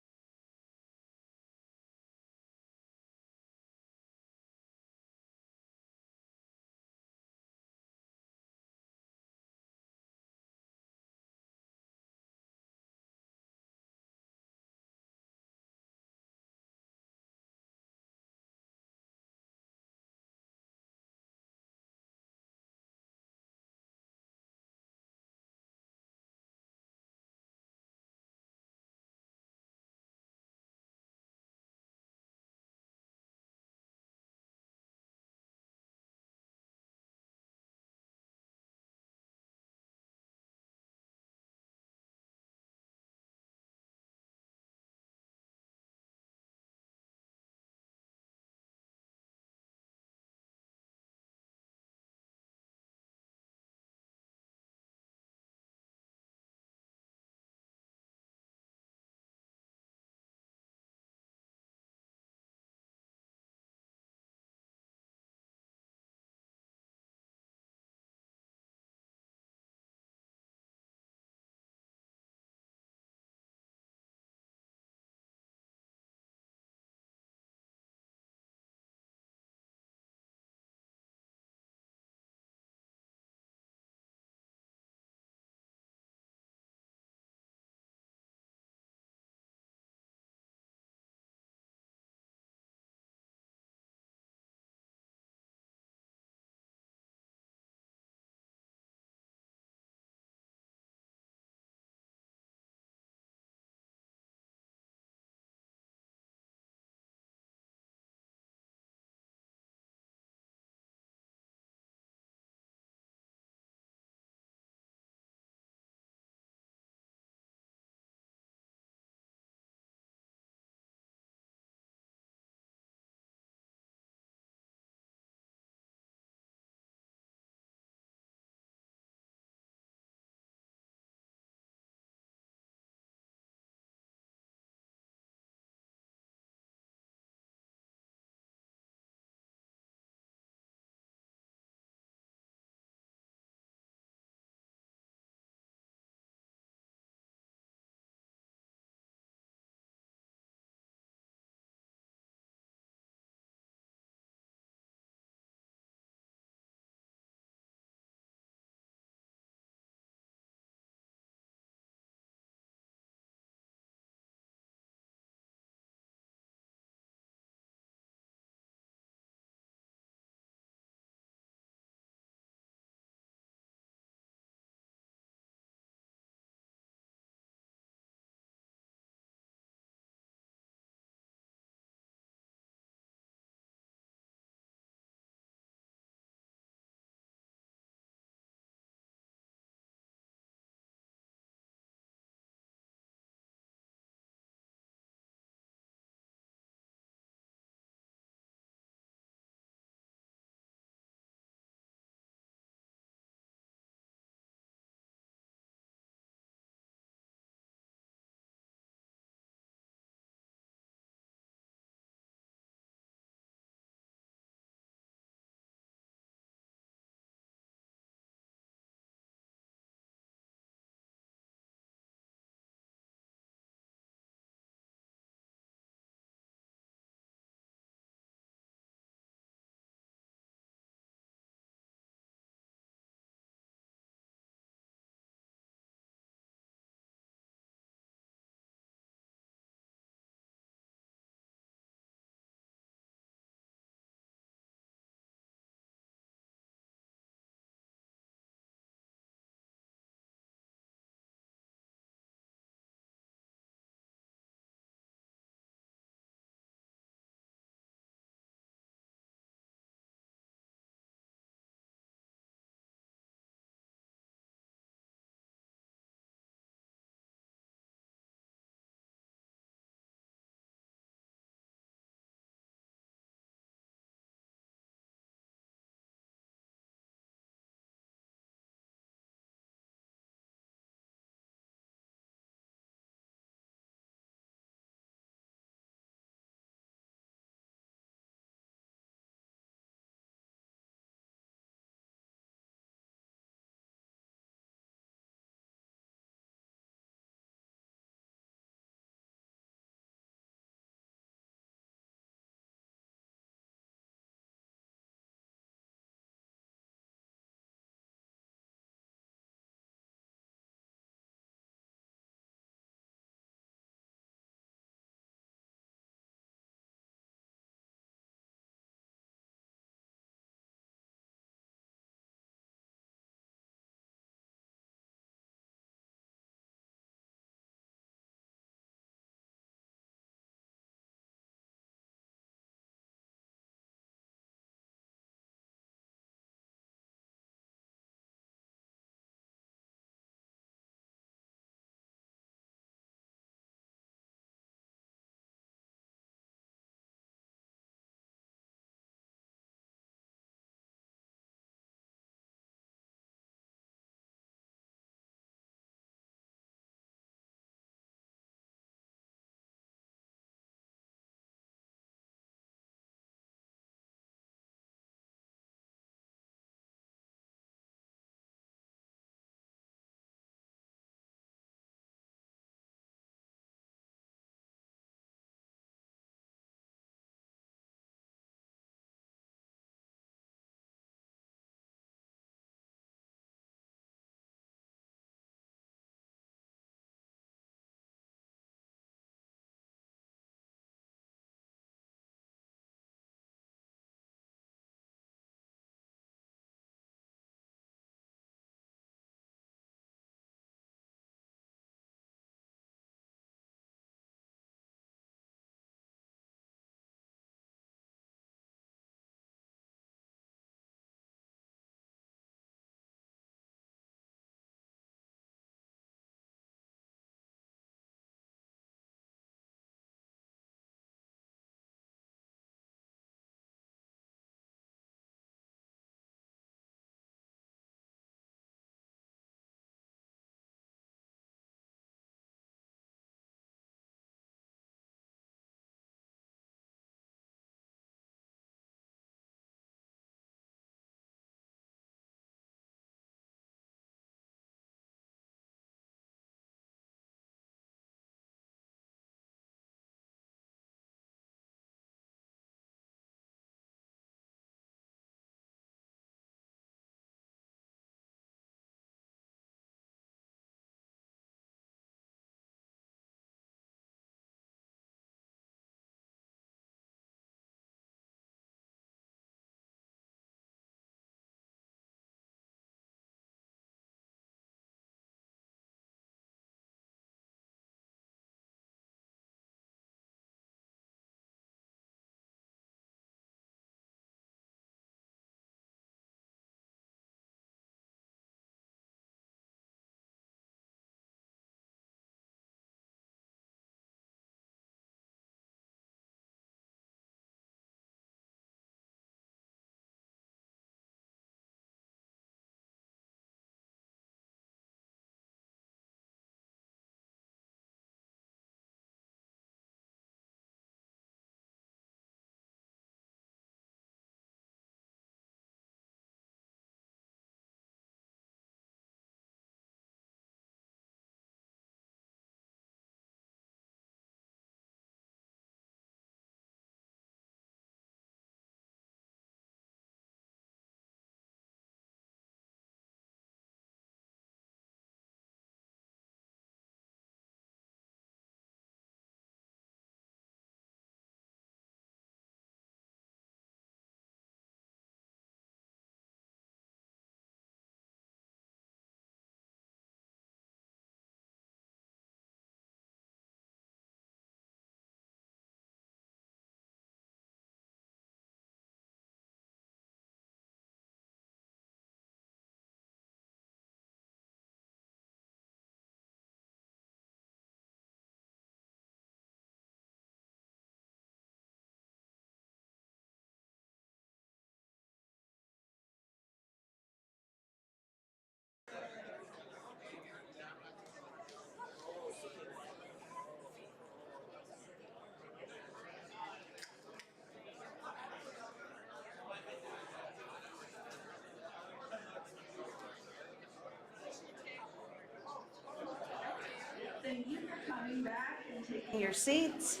back and taking your seats.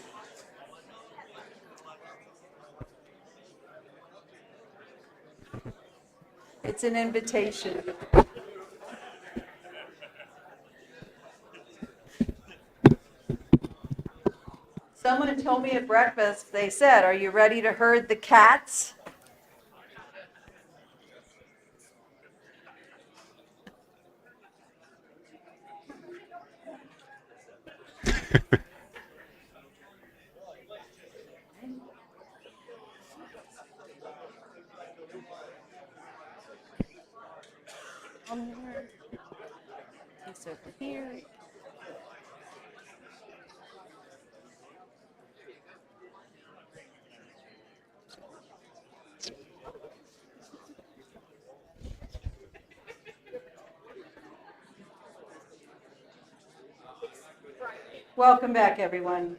It's an invitation. Someone told me at breakfast, they said, "Are you ready to herd the cats?" He's over here. Welcome back, everyone.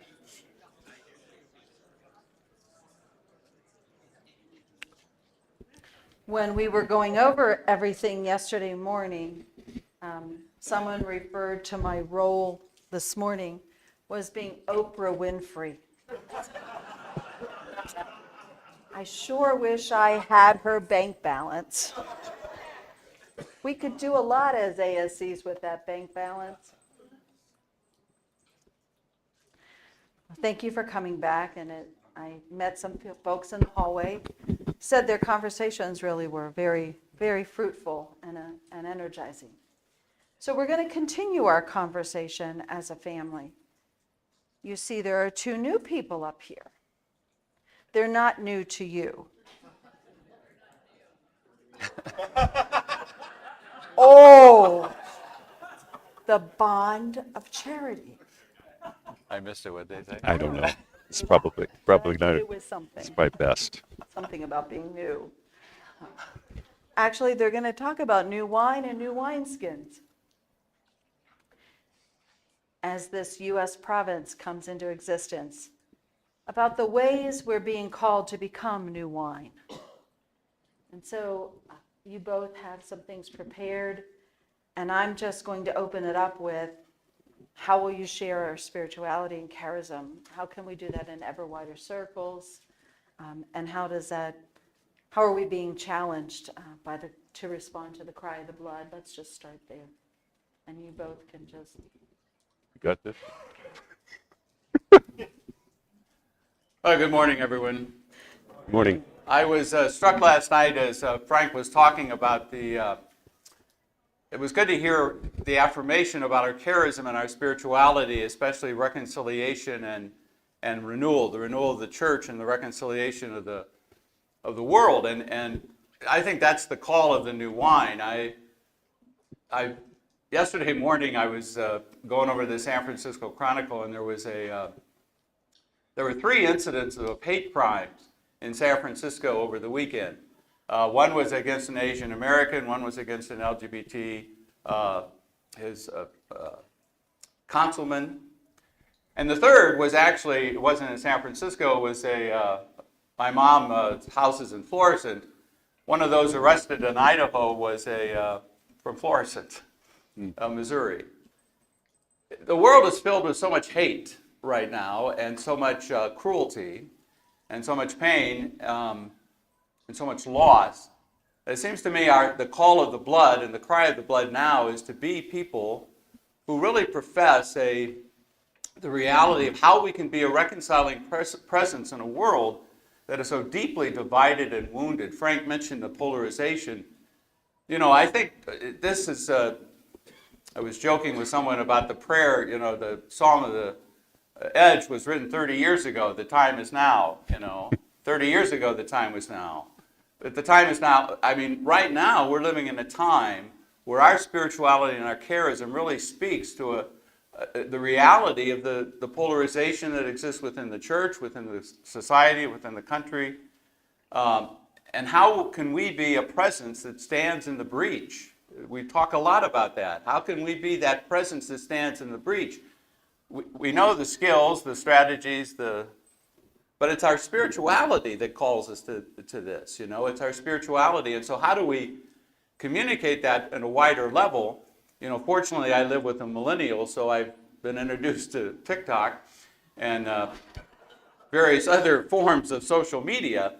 When we were going over everything yesterday morning, someone referred to my role this morning was being Oprah Winfrey. I sure wish I had her bank balance. We could do a lot as ASCs with that bank balance. Thank you for coming back, and I met some folks in the hallway, said their conversations really were very, very fruitful and energizing. So we're going to continue our conversation as a family. You see, there are two new people up here. They're not new to you. Oh, the bond of charity. I missed it. What they say? I don't know. It's probably not. It was something. It's probably best. Something about being new. Actually, they're going to talk about new wine and new wineskins. As this U.S. province comes into existence, about the ways we're being called to become new wine. And so you both have some things prepared, and I'm just going to open it up with, how will you share our spirituality and charism? How can we do that in ever wider circles? And how are we being challenged to respond to the cry of the blood? Let's just start there. And you both can just. You got this? Good morning, everyone. Good morning. I was struck last night as Frank was talking about it was good to hear the affirmation about our charism and our spirituality, especially reconciliation and renewal, the renewal of the church and the reconciliation of the world. And I think that's the call of the new wine. Yesterday morning, I was going over the San Francisco Chronicle, and there were 3 incidents of hate crimes in San Francisco over the weekend. One was against an Asian American, one was against an LGBT, his councilman. And the third was actually, it wasn't in San Francisco, it was my mom's house is in Florissant. One of those arrested in Idaho was from Florissant, Missouri. The world is filled with so much hate right now, and so much cruelty, and so much pain, and so much loss. It seems to me the call of the blood and the cry of the blood now is to be people who really profess the reality of how we can be a reconciling presence in a world that is so deeply divided and wounded. Frank mentioned the polarization. You know, I think this is, I was joking with someone about the prayer, the Psalm of the Edge was written 30 years ago. The time is now, 30 years ago, the time was now. But the time is now. I mean, right now, we're living in a time where our spirituality and our charism really speaks to the reality of the polarization that exists within the church, within the society, within the country. And how can we be a presence that stands in the breach? We talk a lot about that. How can we be that presence that stands in the breach? We know the skills, the strategies, but it's our spirituality that calls us to this. It's our spirituality. And so how do we communicate that at a wider level? Fortunately, I live with a millennial, so I've been introduced to TikTok and various other forms of social media.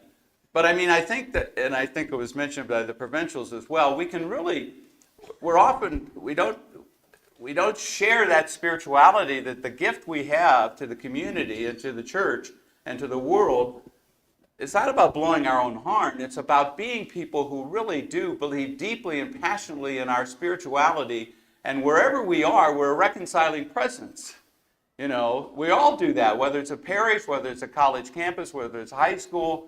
But I mean, I think that, and I think it was mentioned by the Provincials as well, we don't share that spirituality, that the gift we have to the community and to the church and to the world. It's not about blowing our own horn. It's about being people who really do believe deeply and passionately in our spirituality. And wherever we are, we're a reconciling presence. You know, we all do that, whether it's a parish, whether it's a college campus, whether it's high school,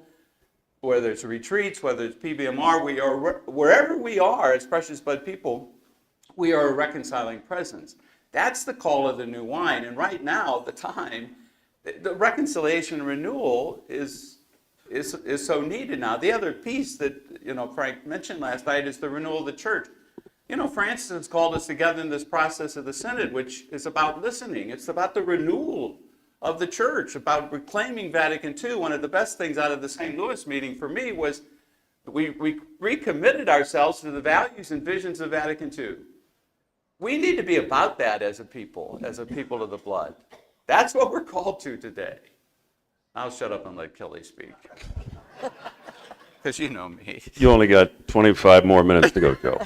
whether it's retreats, whether it's PBMR. We are, wherever we are as Precious Blood people, we are a reconciling presence. That's the call of the new wine. And right now, the reconciliation and renewal is so needed now. The other piece that, Frank mentioned last night is the renewal of the church. Francis has called us together in this process of the Synod, which is about listening. It's about the renewal of the church, about reclaiming Vatican II. One of the best things out of the St. Louis meeting for me was we recommitted ourselves to the values and visions of Vatican II. We need to be about that as a people of the blood. That's what we're called to today. I'll shut up and let Kelly speak. Because you know me. You only got 25 more minutes to go, Joe.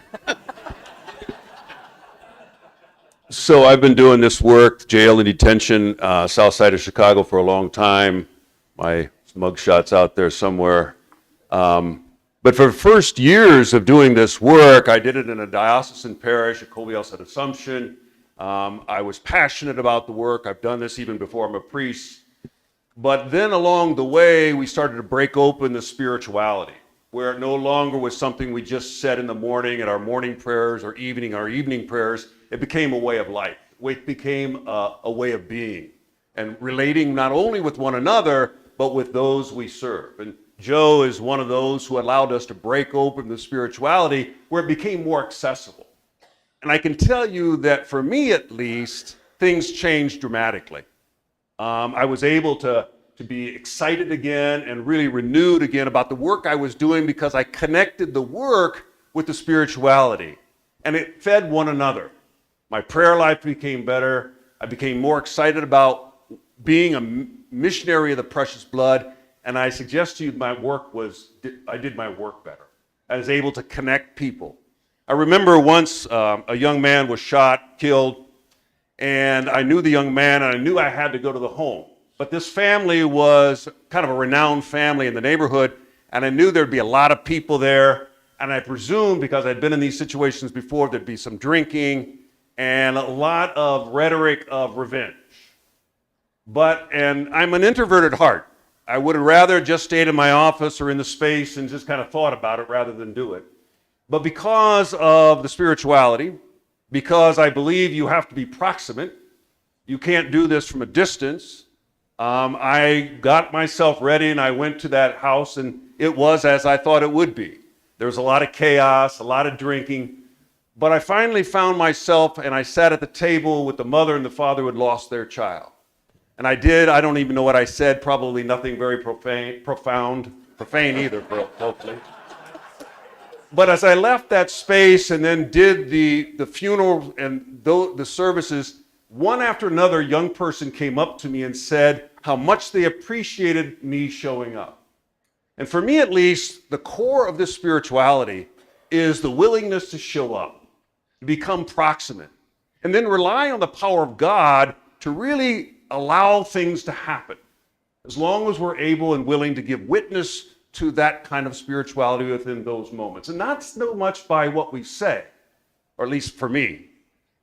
So I've been doing this work, jail and detention, south side of Chicago for a long time. My mugshot's out there somewhere. But for the first years of doing this work, I did it in a diocesan parish at Colby-Ellis at Assumption. I was passionate about the work. I've done this even before I'm a priest. But then along the way, we started to break open the spirituality, where it no longer was something we just said in the morning at our morning prayers or our evening prayers. It became a way of life. It became a way of being and relating not only with one another, but with those we serve. And Joe is one of those who allowed us to break open the spirituality where it became more accessible. And I can tell you that for me at least, things changed dramatically. I was able to be excited again and really renewed again about the work I was doing because I connected the work with the spirituality and it fed one another. My prayer life became better. I became more excited about being a missionary of the precious blood. And I suggest to you I did my work better. I was able to connect people. I remember once a young man was shot, killed, and I knew the young man and I knew I had to go to the home. But this family was kind of a renowned family in the neighborhood, and I knew there'd be a lot of people there. And I presumed, because I'd been in these situations before, there'd be some drinking and a lot of rhetoric of revenge. And I'm an introverted heart. I would have rather just stayed in my office or in the space and just kind of thought about it rather than do it. But because of the spirituality, because I believe you have to be proximate, you can't do this from a distance, I got myself ready and I went to that house and it was as I thought it would be. There was a lot of chaos, a lot of drinking, but I finally found myself and I sat at the table with the mother and the father who had lost their child. And I don't even know what I said, probably nothing very profane either, hopefully. But as I left that space and then did the funeral and the services, one after another young person came up to me and said how much they appreciated me showing up. And for me at least, the core of this spirituality is the willingness to show up, to become proximate, and then rely on the power of God to really allow things to happen, as long as we're able and willing to give witness to that kind of spirituality within those moments. And not so much by what we say, or at least for me,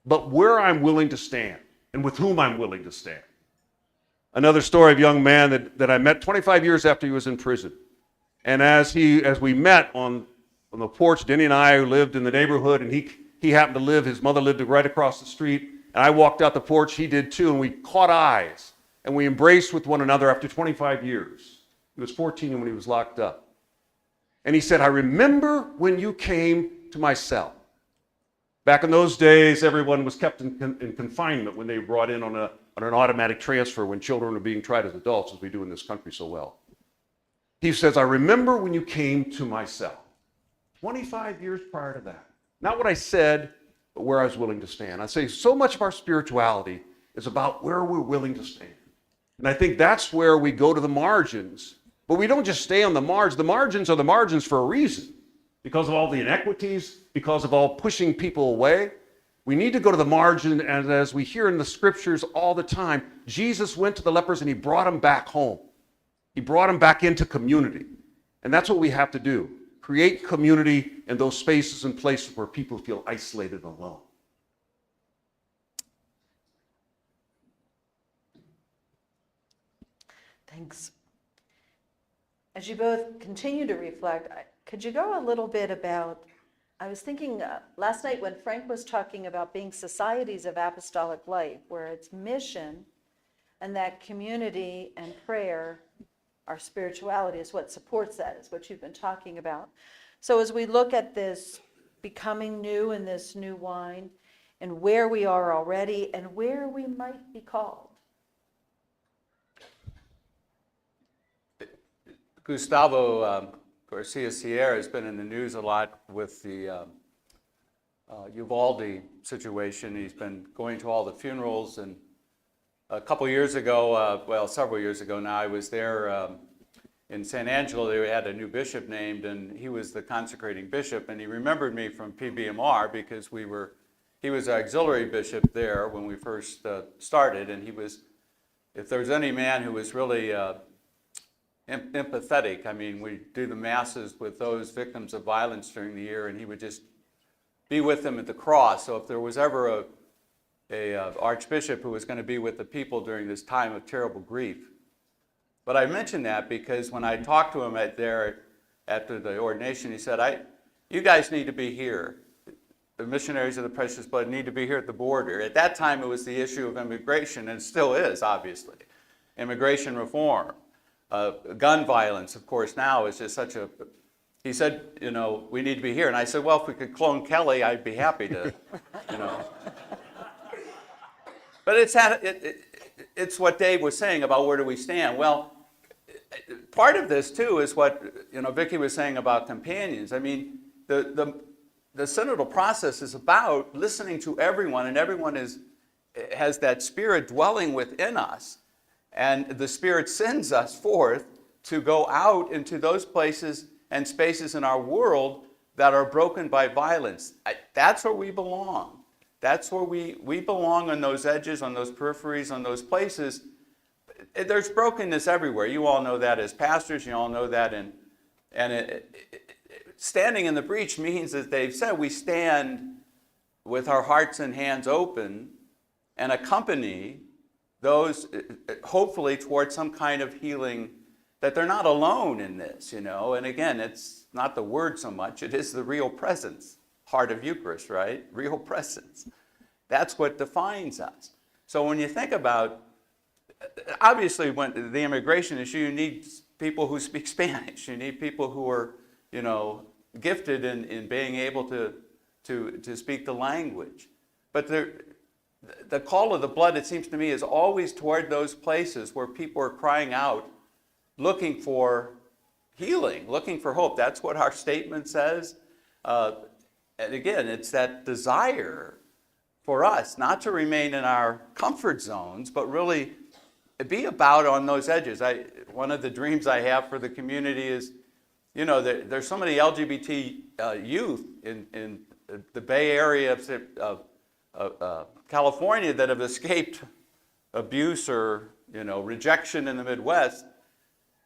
but where I'm willing to stand and with whom I'm willing to stand. Another story of a young man that I met 25 years after he was in prison. And as we met on the porch, Denny and I lived in the neighborhood, and he happened to his mother lived right across the street, and I walked out the porch, he did too, and we caught eyes, and we embraced with one another after 25 years. He was 14 when he was locked up. And he said, "I remember when you came to my cell." Back in those days, everyone was kept in confinement when they were brought in on an automatic transfer when children were being tried as adults, as we do in this country so well. He says, "I remember when you came to my cell." 25 years prior to that. Not what I said, but where I was willing to stand. I say so much of our spirituality It's about where we're willing to stand. And I think that's where we go to the margins. But we don't just stay on the margins. The margins are the margins for a reason. Because of all the inequities, because of all pushing people away. We need to go to the margin, and as we hear in the scriptures all the time, Jesus went to the lepers and he brought them back home. He brought them back into community. And that's what we have to do. Create community in those spaces and places where people feel isolated and alone. Thanks. As you both continue to reflect, could you go a little bit about, I was thinking last night when Frank was talking about being societies of apostolic life, where it's mission and that community and prayer, our spirituality is what supports that, is what you've been talking about. So as we look at this becoming new in this new wine, and where we are already and where we might be called. Gustavo Garcia Sierra has been in the news a lot with the Uvalde situation. He's been going to all the funerals, and a couple years ago, well, several years ago now, I was there in San Angelo. They had a new bishop named, and he was the consecrating bishop, and he remembered me from PBMR because he was our auxiliary bishop there when we first started, and he was, if there was any man who was really empathetic. I mean, we do the masses with those victims of violence during the year, and he would just be with them at the cross. So if there was ever a archbishop who was going to be with the people during this time of terrible grief. But I mention that because when I talked to him after the ordination, he said, you guys need to be here. The missionaries of the precious blood need to be here at the border. At that time, it was the issue of immigration, and it still is, obviously. Immigration reform. Gun violence, of course, now is just such a... He said, we need to be here. And I said, well, if we could clone Kelly, I'd be happy to, But it's what Dave was saying about where do we stand. Well, part of this, too, is what, Vicki was saying about companions. I mean, the synodal process is about listening to everyone, and everyone has that spirit dwelling within us. And the Spirit sends us forth to go out into those places and spaces in our world that are broken by violence. That's where we belong. That's where we belong, on those edges, on those peripheries, on those places. There's brokenness everywhere. You all know that as pastors. You all know that. Standing in the breach means that they've said we stand with our hearts and hands open and accompany those, hopefully, towards some kind of healing, that they're not alone in this, And again, it's not the word so much, it is the real presence, heart of Eucharist, right? Real presence. That's what defines us. So when you think about, obviously, when the immigration issue, you need people who speak Spanish. You need people who are, gifted in being able to speak the language. But the call of the blood, it seems to me, is always toward those places where people are crying out, looking for healing, looking for hope. That's what our statement says. And again, it's that desire for us not to remain in our comfort zones, but really be about on those edges. One of the dreams I have for the community is, there's so many LGBT youth in the Bay Area of California that have escaped abuse or, rejection in the Midwest.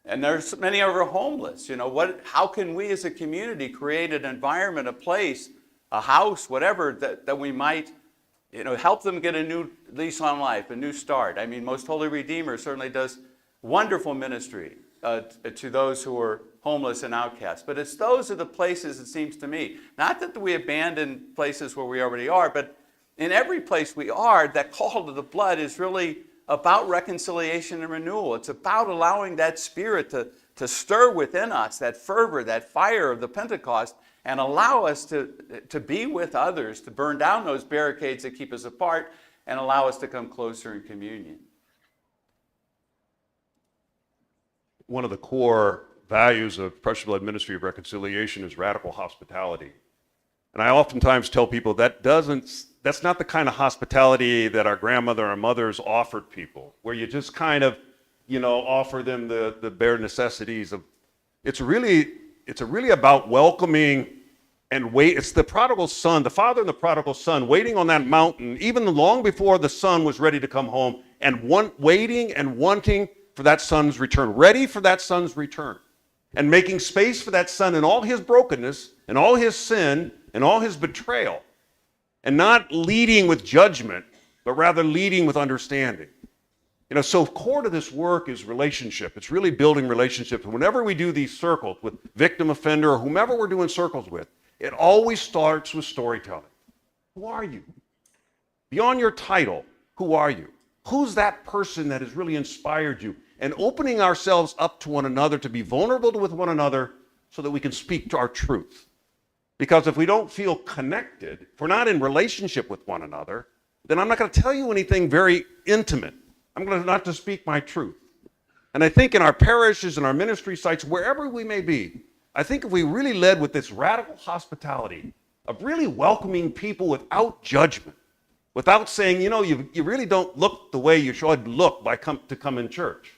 And there's many of them homeless. How can we as a community create an environment, a place, a house, whatever, that we might, help them get a new lease on life, a new start. I mean, Most Holy Redeemer certainly does wonderful ministry to those who are homeless and outcasts. But those are the places, it seems to me, not that we abandon places where we already are, but in every place we are, that call to the blood is really about reconciliation and renewal. It's about allowing that spirit to stir within us, that fervor, that fire of the Pentecost, and allow us to be with others, to burn down those barricades that keep us apart, and allow us to come closer in communion. One of the core values of Precious Blood Ministry of Reconciliation is radical hospitality. And I oftentimes tell people that that's not the kind of hospitality that our grandmother or mothers offered people, where you just kind of, offer them the bare necessities of. It's really about welcoming and wait. It's the prodigal son, the father and the prodigal son waiting on that mountain, even long before the son was ready to come home, and waiting and wanting for that son's return, ready for that son's return, and making space for that son in all his brokenness and all his sin and all his betrayal, and not leading with judgment, but rather leading with understanding. So core to this work is relationship. It's really building relationships. And whenever we do these circles with victim, offender, or whomever we're doing circles with, it always starts with storytelling. Who are you? Beyond your title, who are you? Who's that person that has really inspired you? And opening ourselves up to one another, to be vulnerable with one another so that we can speak to our truth. Because if we don't feel connected, if we're not in relationship with one another, then I'm not going to tell you anything very intimate. I'm going to not to speak my truth. And I think in our parishes and our ministry sites, wherever we may be, I think if we really led with this radical hospitality of really welcoming people without judgment, without saying, you really don't look the way you should look to come in church,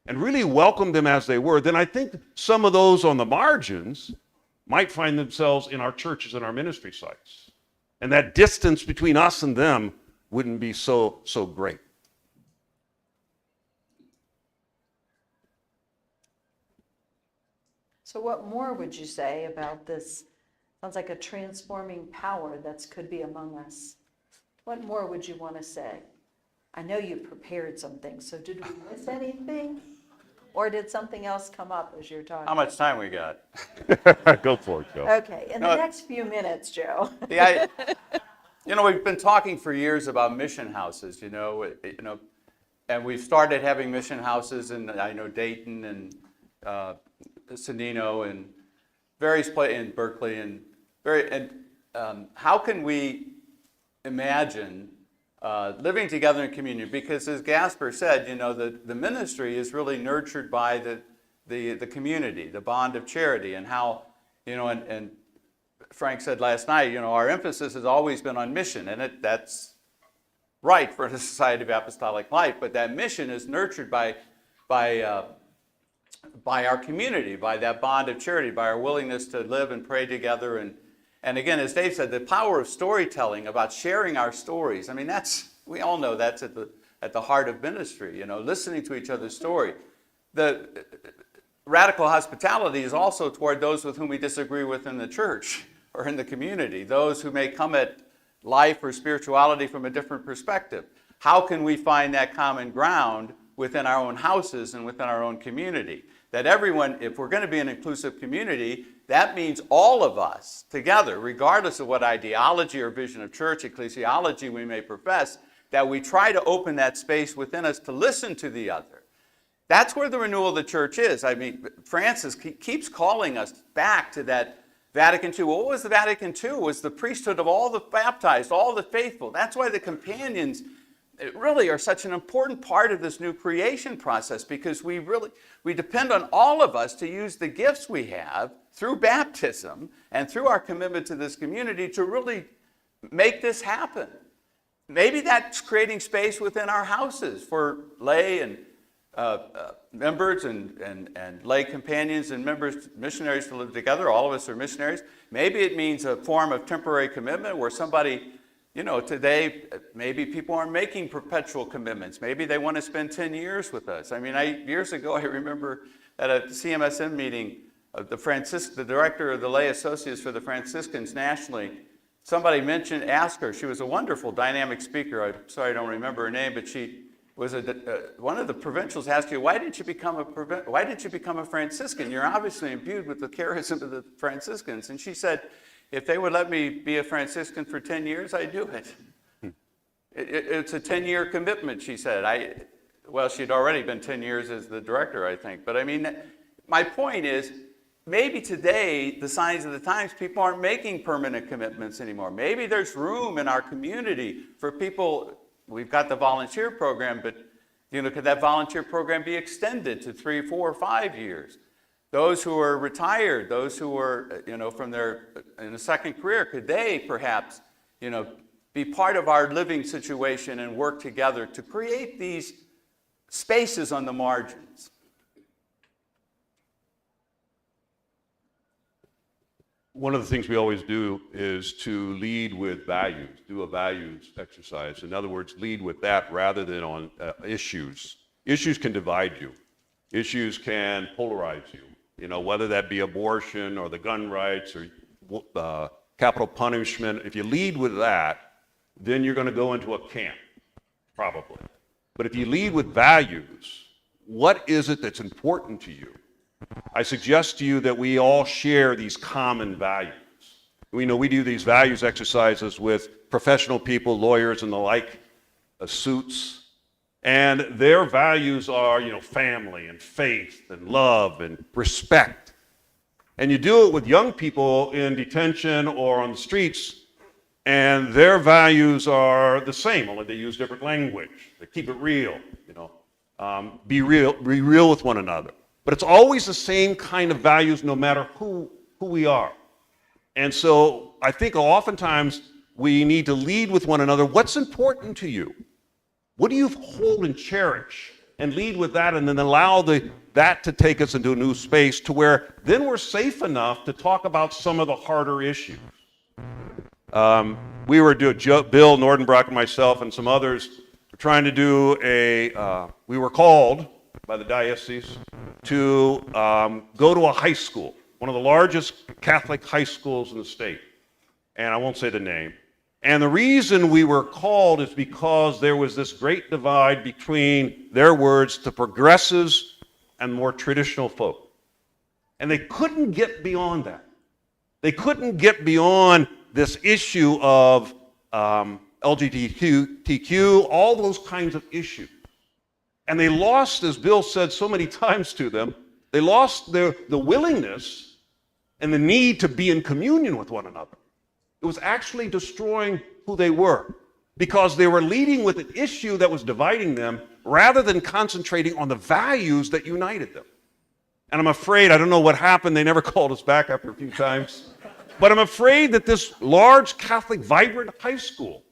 and really welcome them as they were, then I think some of those on the margins might find themselves in our churches and our ministry sites. And that distance between us and them wouldn't be so great. So what more would you say about this? Sounds like a transforming power that could be among us. What more would you want to say? I know you prepared some things, so did we miss anything? Or did something else come up as you're talking? How much time we got? Go for it, Joe. Okay, in the next few minutes, Joe. Yeah, we've been talking for years about mission houses, and we've started having mission houses in, I know, Dayton and Cendino and various places in Berkeley, and how can we imagine living together in communion? Because as Gasper said, the ministry is really nurtured by the community, the bond of charity, and how, and Frank said last night, our emphasis has always been on mission, and that's right for the Society of Apostolic Life, but that mission is nurtured by our community, by that bond of charity, by our willingness to live and pray together. And again, as Dave said, the power of storytelling, about sharing our stories. I mean, we all know that's at the heart of ministry, listening to each other's story. The radical hospitality is also toward those with whom we disagree with in the church or in the community, those who may come at life or spirituality from a different perspective. How can we find that common ground within our own houses and within our own community? That everyone, if we're going to be an inclusive community, that means all of us together, regardless of what ideology or vision of church, ecclesiology we may profess, that we try to open that space within us to listen to the other. That's where the renewal of the church is. I mean, Francis keeps calling us back to that Vatican II. What was the Vatican II? It was the priesthood of all the baptized, all the faithful. That's why the companions really are such an important part of this new creation process, because we depend on all of us to use the gifts we have through baptism and through our commitment to this community to really make this happen. Maybe that's creating space within our houses for lay and members and lay companions and members, missionaries to live together. All of us are missionaries. Maybe it means a form of temporary commitment where somebody, today, maybe people aren't making perpetual commitments. Maybe they want to spend 10 years with us. I mean, years ago, I remember at a CMSM meeting, the director of the lay associates for the Franciscans nationally, somebody asked her, she was a wonderful dynamic speaker. I'm sorry I don't remember her name, but she was one of the provincials asked you, why did you become a Franciscan? You're obviously imbued with the charism of the Franciscans. And she said, if they would let me be a Franciscan for 10 years, I'd do it. It's a 10-year commitment, she said. She'd already been 10 years as the director, I think. But I mean, my point is, maybe today, the signs of the times, people aren't making permanent commitments anymore. Maybe there's room in our community for people. We've got the volunteer program, but could that volunteer program be extended to 3, 4, 5 years? Those who are retired, those who are, from in a second career, could they perhaps, be part of our living situation and work together to create these spaces on the margins. One of the things we always do is to lead with values, do a values exercise. In other words, lead with that rather than on issues. Issues can divide you. Issues can polarize you. You know, whether that be abortion or the gun rights or capital punishment. If you lead with that, then you're going to go into a camp, probably. But if you lead with values, what is it that's important to you? I suggest to you that we all share these common values. We know we do these values exercises with professional people, lawyers and the like, suits, and their values are, you know, family and faith and love and respect. And you do it with young people in detention or on the streets, and their values are the same, only they use different language. They keep it real, you know, be real with one another. But it's always the same kind of values no matter who we are. And so I think oftentimes we need to lead with one another. What's important to you? What do you hold and cherish? And lead with that, and then allow that to take us into a new space to where then we're safe enough to talk about some of the harder issues. We were doing, Bill Nordenbrock and myself and some others were trying to do we were called by the diocese to go to a high school, one of the largest Catholic high schools in the state. And I won't say the name. And the reason we were called is because there was this great divide between, their words, the progressives and more traditional folk. And they couldn't get beyond that. They couldn't get beyond this issue of LGBTQ, all those kinds of issues. And they lost, as Bill said so many times to them, they lost the willingness and the need to be in communion with one another. It was actually destroying who they were because they were leading with an issue that was dividing them rather than concentrating on the values that united them. And I'm afraid, I don't know what happened, they never called us back after a few times, but I'm afraid that this large Catholic, vibrant high school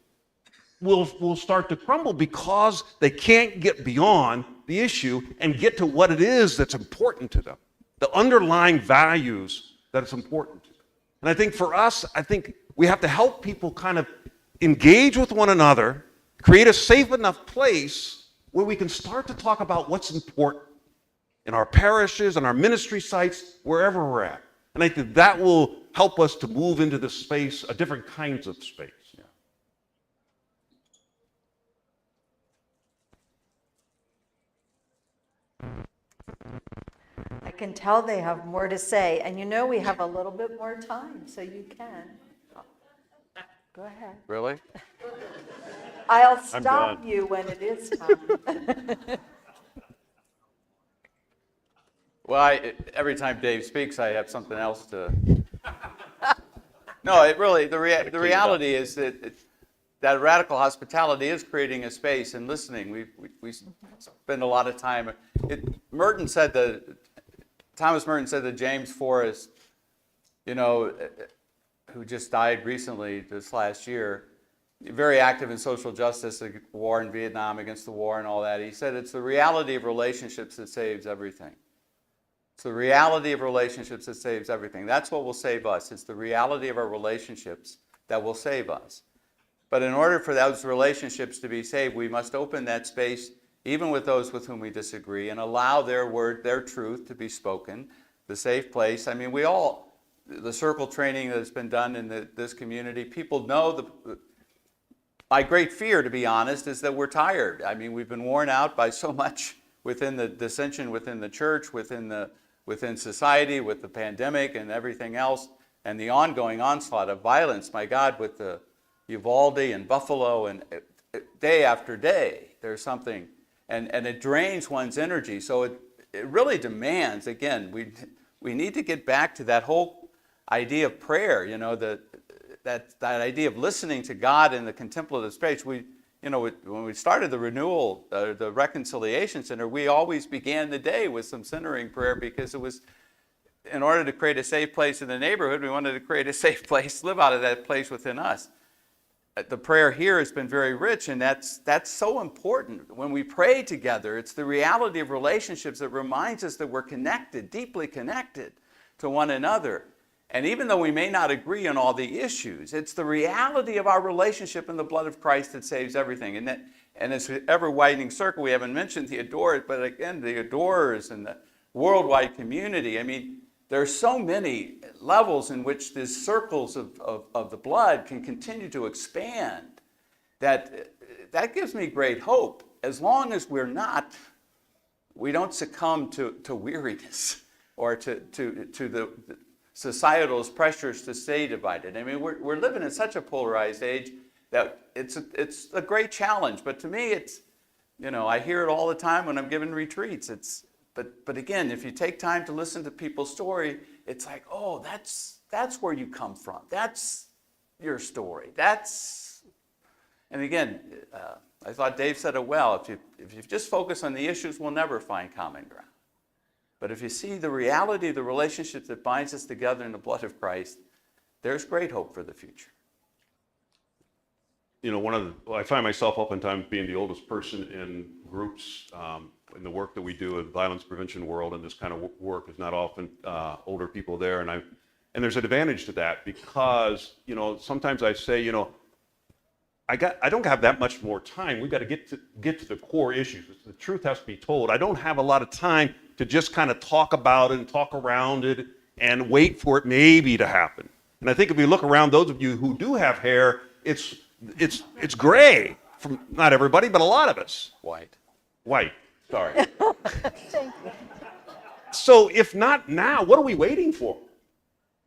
will start to crumble because they can't get beyond the issue and get to what it is that's important to them, the underlying values that it's important to them. And I think for us, I think we have to help people kind of engage with one another, create a safe enough place where we can start to talk about what's important in our parishes, on our ministry sites, wherever we're at. And I think that will help us to move into this space, a different kinds of space. I can tell they have more to say, and you know we have a little bit more time, so you can. Go ahead. Really? I'll stop done. you when it is time. Well, every time Dave speaks, I have something else to. No, it really, the reality is that radical hospitality is creating a space and listening. We spend a lot of time. Thomas Merton said that James Forrest, you know, who just died recently this last year, very active in social justice, the war in Vietnam, against the war and all that. He said it's the reality of relationships that saves everything. It's the reality of relationships that saves everything. That's what will save us. It's the reality of our relationships that will save us. But in order for those relationships to be saved, we must open that space, even with those with whom we disagree, and allow their word, their truth to be spoken, the safe place. I mean, the circle training that has been done in this community, people know my great fear, to be honest, is that we're tired. I mean, we've been worn out by so much within the dissension within the church, within society, with the pandemic and everything else, and the ongoing onslaught of violence. My God, with the Uvalde and Buffalo, and day after day, there's something, and it drains one's energy. So it really demands, again, we need to get back to that whole idea of prayer, you know, that idea of listening to God in the contemplative space. When we started the renewal, the Reconciliation Center, we always began the day with some centering prayer, because it was, in order to create a safe place in the neighborhood, we wanted to create a safe place, live out of that place within us. the prayer here has been very rich, and that's so important. When we pray together, it's the reality of relationships that reminds us that we're connected, deeply connected to one another. And even though we may not agree on all the issues, it's the reality of our relationship in the blood of Christ that saves everything. And it's an ever-widening circle. We haven't mentioned the adorers, but again, the adorers and the worldwide community. I mean, there are so many levels in which these circles of the blood can continue to expand that gives me great hope, as long as we don't succumb to weariness or to the societal pressures to stay divided. I mean, we're living in such a polarized age that it's a great challenge. But to me, I hear it all the time when I'm giving retreats. But again, if you take time to listen to people's story, it's like, oh, that's where you come from. That's your story. And again, I thought Dave said it well. If you just focus on the issues, we'll never find common ground. But if you see the reality of the relationship that binds us together in the blood of Christ, there's great hope for the future. I find myself oftentimes being the oldest person in groups in the work that we do in violence prevention world, and this kind of work is not often older people there, and there's an advantage to that because sometimes I say I don't have that much more time. We've got to get to the core issues. The truth has to be told. I don't have a lot of time to just kind of talk about it and talk around it and wait for it maybe to happen. And I think if you look around, those of you who do have hair, it's gray. From not everybody, but a lot of us. White. Sorry. So if not now, what are we waiting for?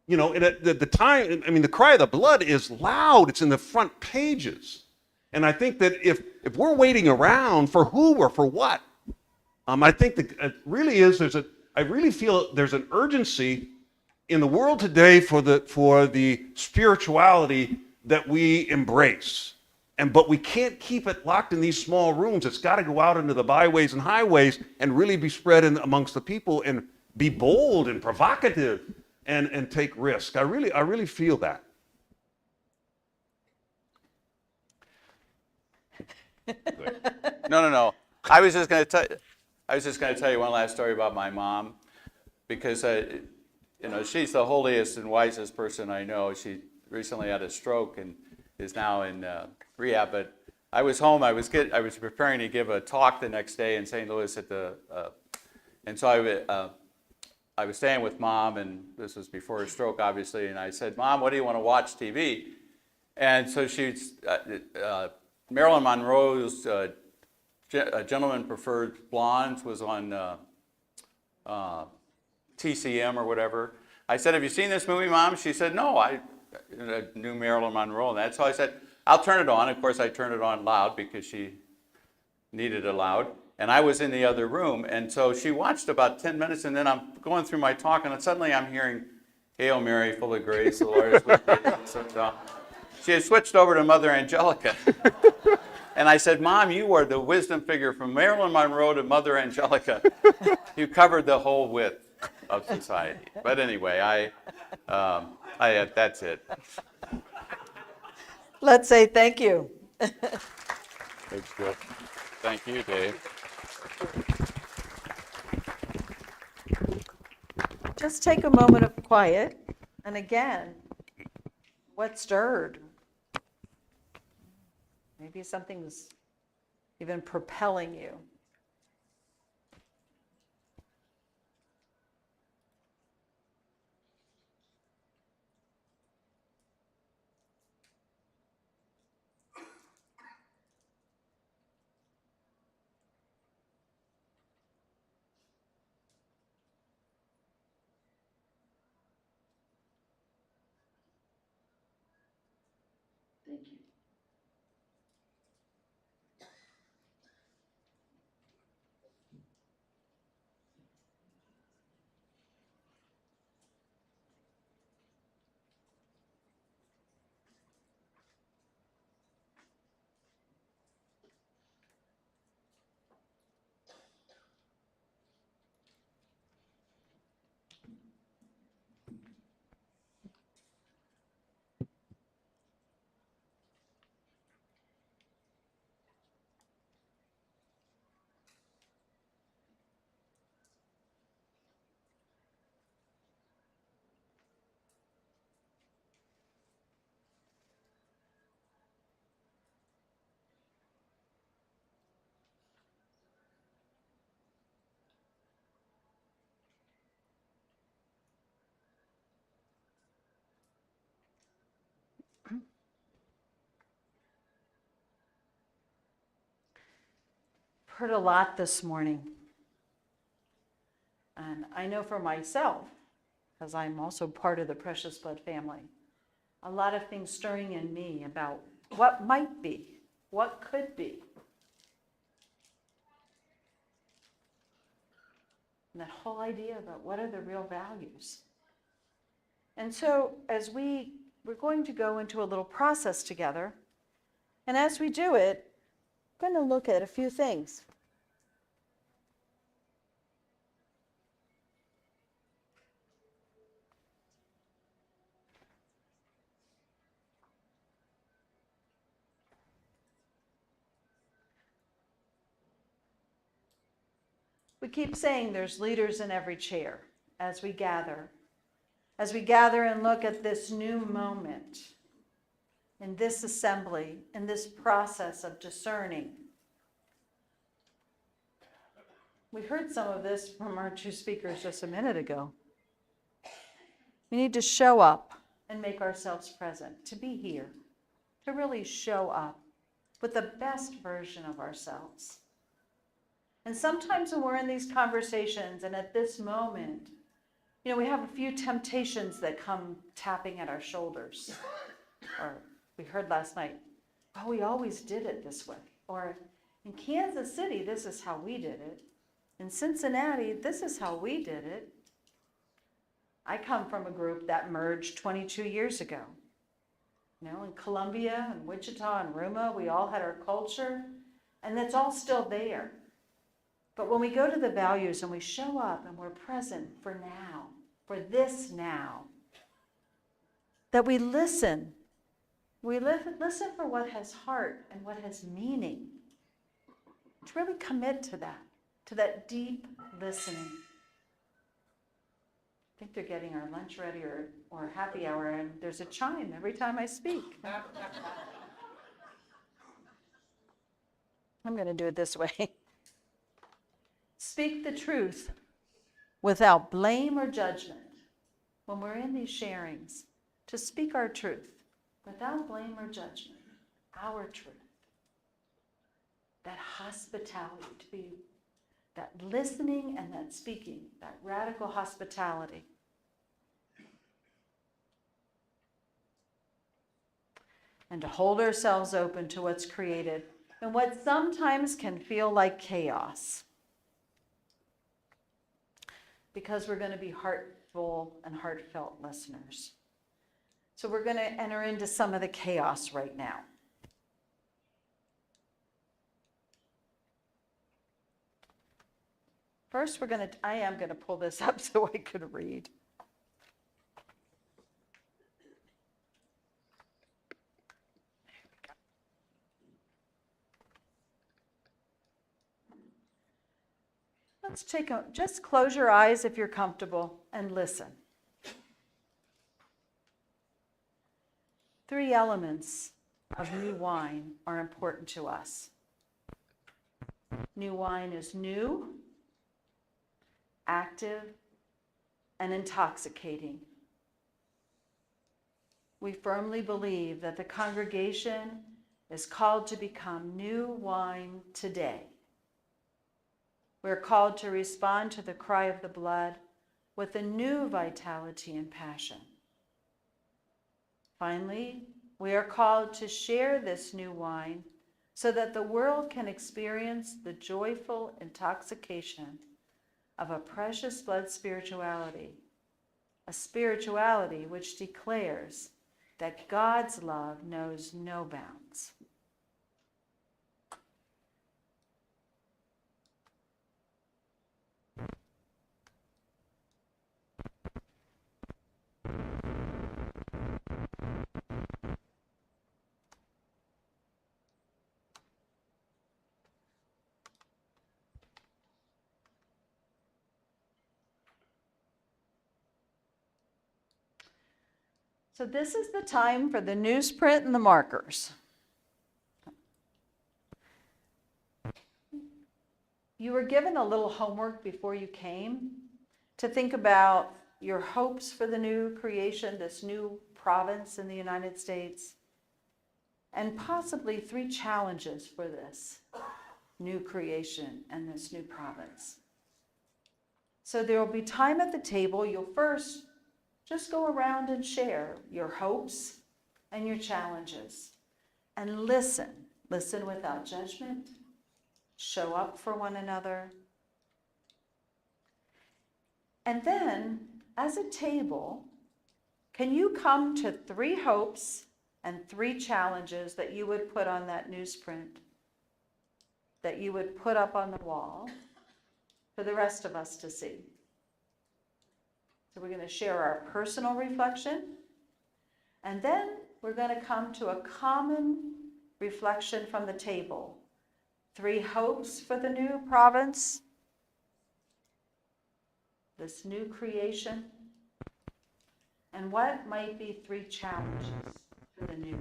The time, I mean, the cry of the blood is loud. It's in the front pages. And I think that if we're waiting around for who or for what, I think that it really is, I really feel there's an urgency in the world today for the spirituality that we embrace. But we can't keep it locked in these small rooms. It's got to go out into the byways and highways and really be spread amongst the people and be bold and provocative and take risks. I really feel that. No. I was just going to tell you one last story about my mom, because she's the holiest and wisest person I know. She recently had a stroke and is now in rehab. But I was home. I was preparing to give a talk the next day in St. Louis and so I was staying with Mom, and this was before her stroke, obviously. And I said, "Mom, what do you want to watch TV?" And so she's Marilyn Monroe's Gentlemen Preferred Blondes was on TCM or whatever. I said, "Have you seen this movie, Mom?" She said, "No, I knew Marilyn Monroe and that." So I said, "I'll turn it on." Of course, I turned it on loud because she needed it loud. And I was in the other room. And so she watched about 10 minutes, and then I'm going through my talk, and suddenly I'm hearing, "Hail Mary, full of grace, the Lord is with thee." So she had switched over to Mother Angelica. And I said, "Mom, you are the wisdom figure from Marilyn Monroe to Mother Angelica. You covered the whole width of society." But anyway, that's it. Let's say thank you. Thanks, Bill. Thank you, Dave. Just take a moment of quiet. And again, what stirred? Maybe something's even propelling you. Thank you. heard a lot this morning. And I know for myself, because I'm also part of the Precious Blood family, a lot of things stirring in me about what might be, what could be. And that whole idea about what are the real values. And so as we're going to go into a little process together, and as we do it, we're going to look at a few things. We keep saying there's leaders in every chair as we gather and look at this new moment in this assembly, in this process of discerning. We heard some of this from our two speakers just a minute ago. We need to show up and make ourselves present, to be here, to really show up with the best version of ourselves. And sometimes when we're in these conversations and at this moment, we have a few temptations that come tapping at our shoulders. Or we heard last night, oh, we always did it this way. Or in Kansas City, this is how we did it. In Cincinnati, this is how we did it. I come from a group that merged 22 years ago. In Columbia and Wichita and Ruma, we all had our culture, and that's all still there. But when we go to the values and we show up and we're present for now, for this now, that we listen. We listen for what has heart and what has meaning. To really commit to that deep listening. I think they're getting our lunch ready or happy hour, and there's a chime every time I speak. I'm going to do it this way. Speak the truth without blame or judgment. When we're in these sharings, to speak our truth without blame or judgment, our truth. That hospitality, to be that listening and that speaking, that radical hospitality. And to hold ourselves open to what's created and what sometimes can feel like chaos. Because we're going to be heartful and heartfelt listeners. So we're going to enter into some of the chaos right now. First, I am going to pull this up so I could read. Let's just close your eyes if you're comfortable and listen. 3 elements of new wine are important to us. New wine is new, active, and intoxicating. We firmly believe that the congregation is called to become new wine today. We're called to respond to the cry of the blood with a new vitality and passion. Finally, we are called to share this new wine so that the world can experience the joyful intoxication of a precious blood spirituality, a spirituality which declares that God's love knows no bounds. So this is the time for the newsprint and the markers. You were given a little homework before you came to think about your hopes for the new creation, this new province in the United States, and possibly 3 challenges for this. new creation and this new province. So there will be time at the table. You'll first just go around and share your hopes and your challenges. And listen. Listen without judgment. Show up for one another. And then, as a table, can you come to 3 hopes and 3 challenges that you would put on that newsprint, that you would put up on the wall for the rest of us to see? So we're going to share our personal reflection, and then we're going to come to a common reflection from the table. 3 hopes for the new province, this new creation, and what might be 3 challenges for the new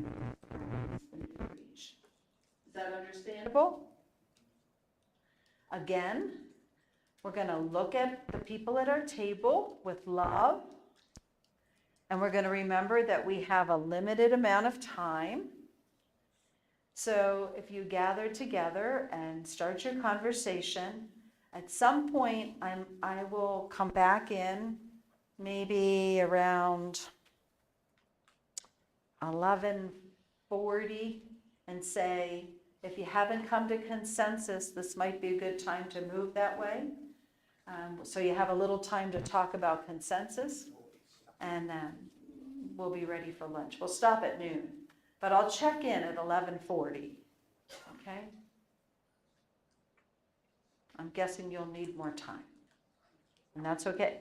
province, the new creation. Is that understandable? Again, we're going to look at the people at our table with love, and we're going to remember that we have a limited amount of time. So if you gather together and start your conversation, at some point I will come back in maybe around 11:40 and say, if you haven't come to consensus, this might be a good time to move that way. So you have a little time to talk about consensus, and then we'll be ready for lunch. We'll stop at noon, but I'll check in at 11:40, okay? I'm guessing you'll need more time, and that's okay.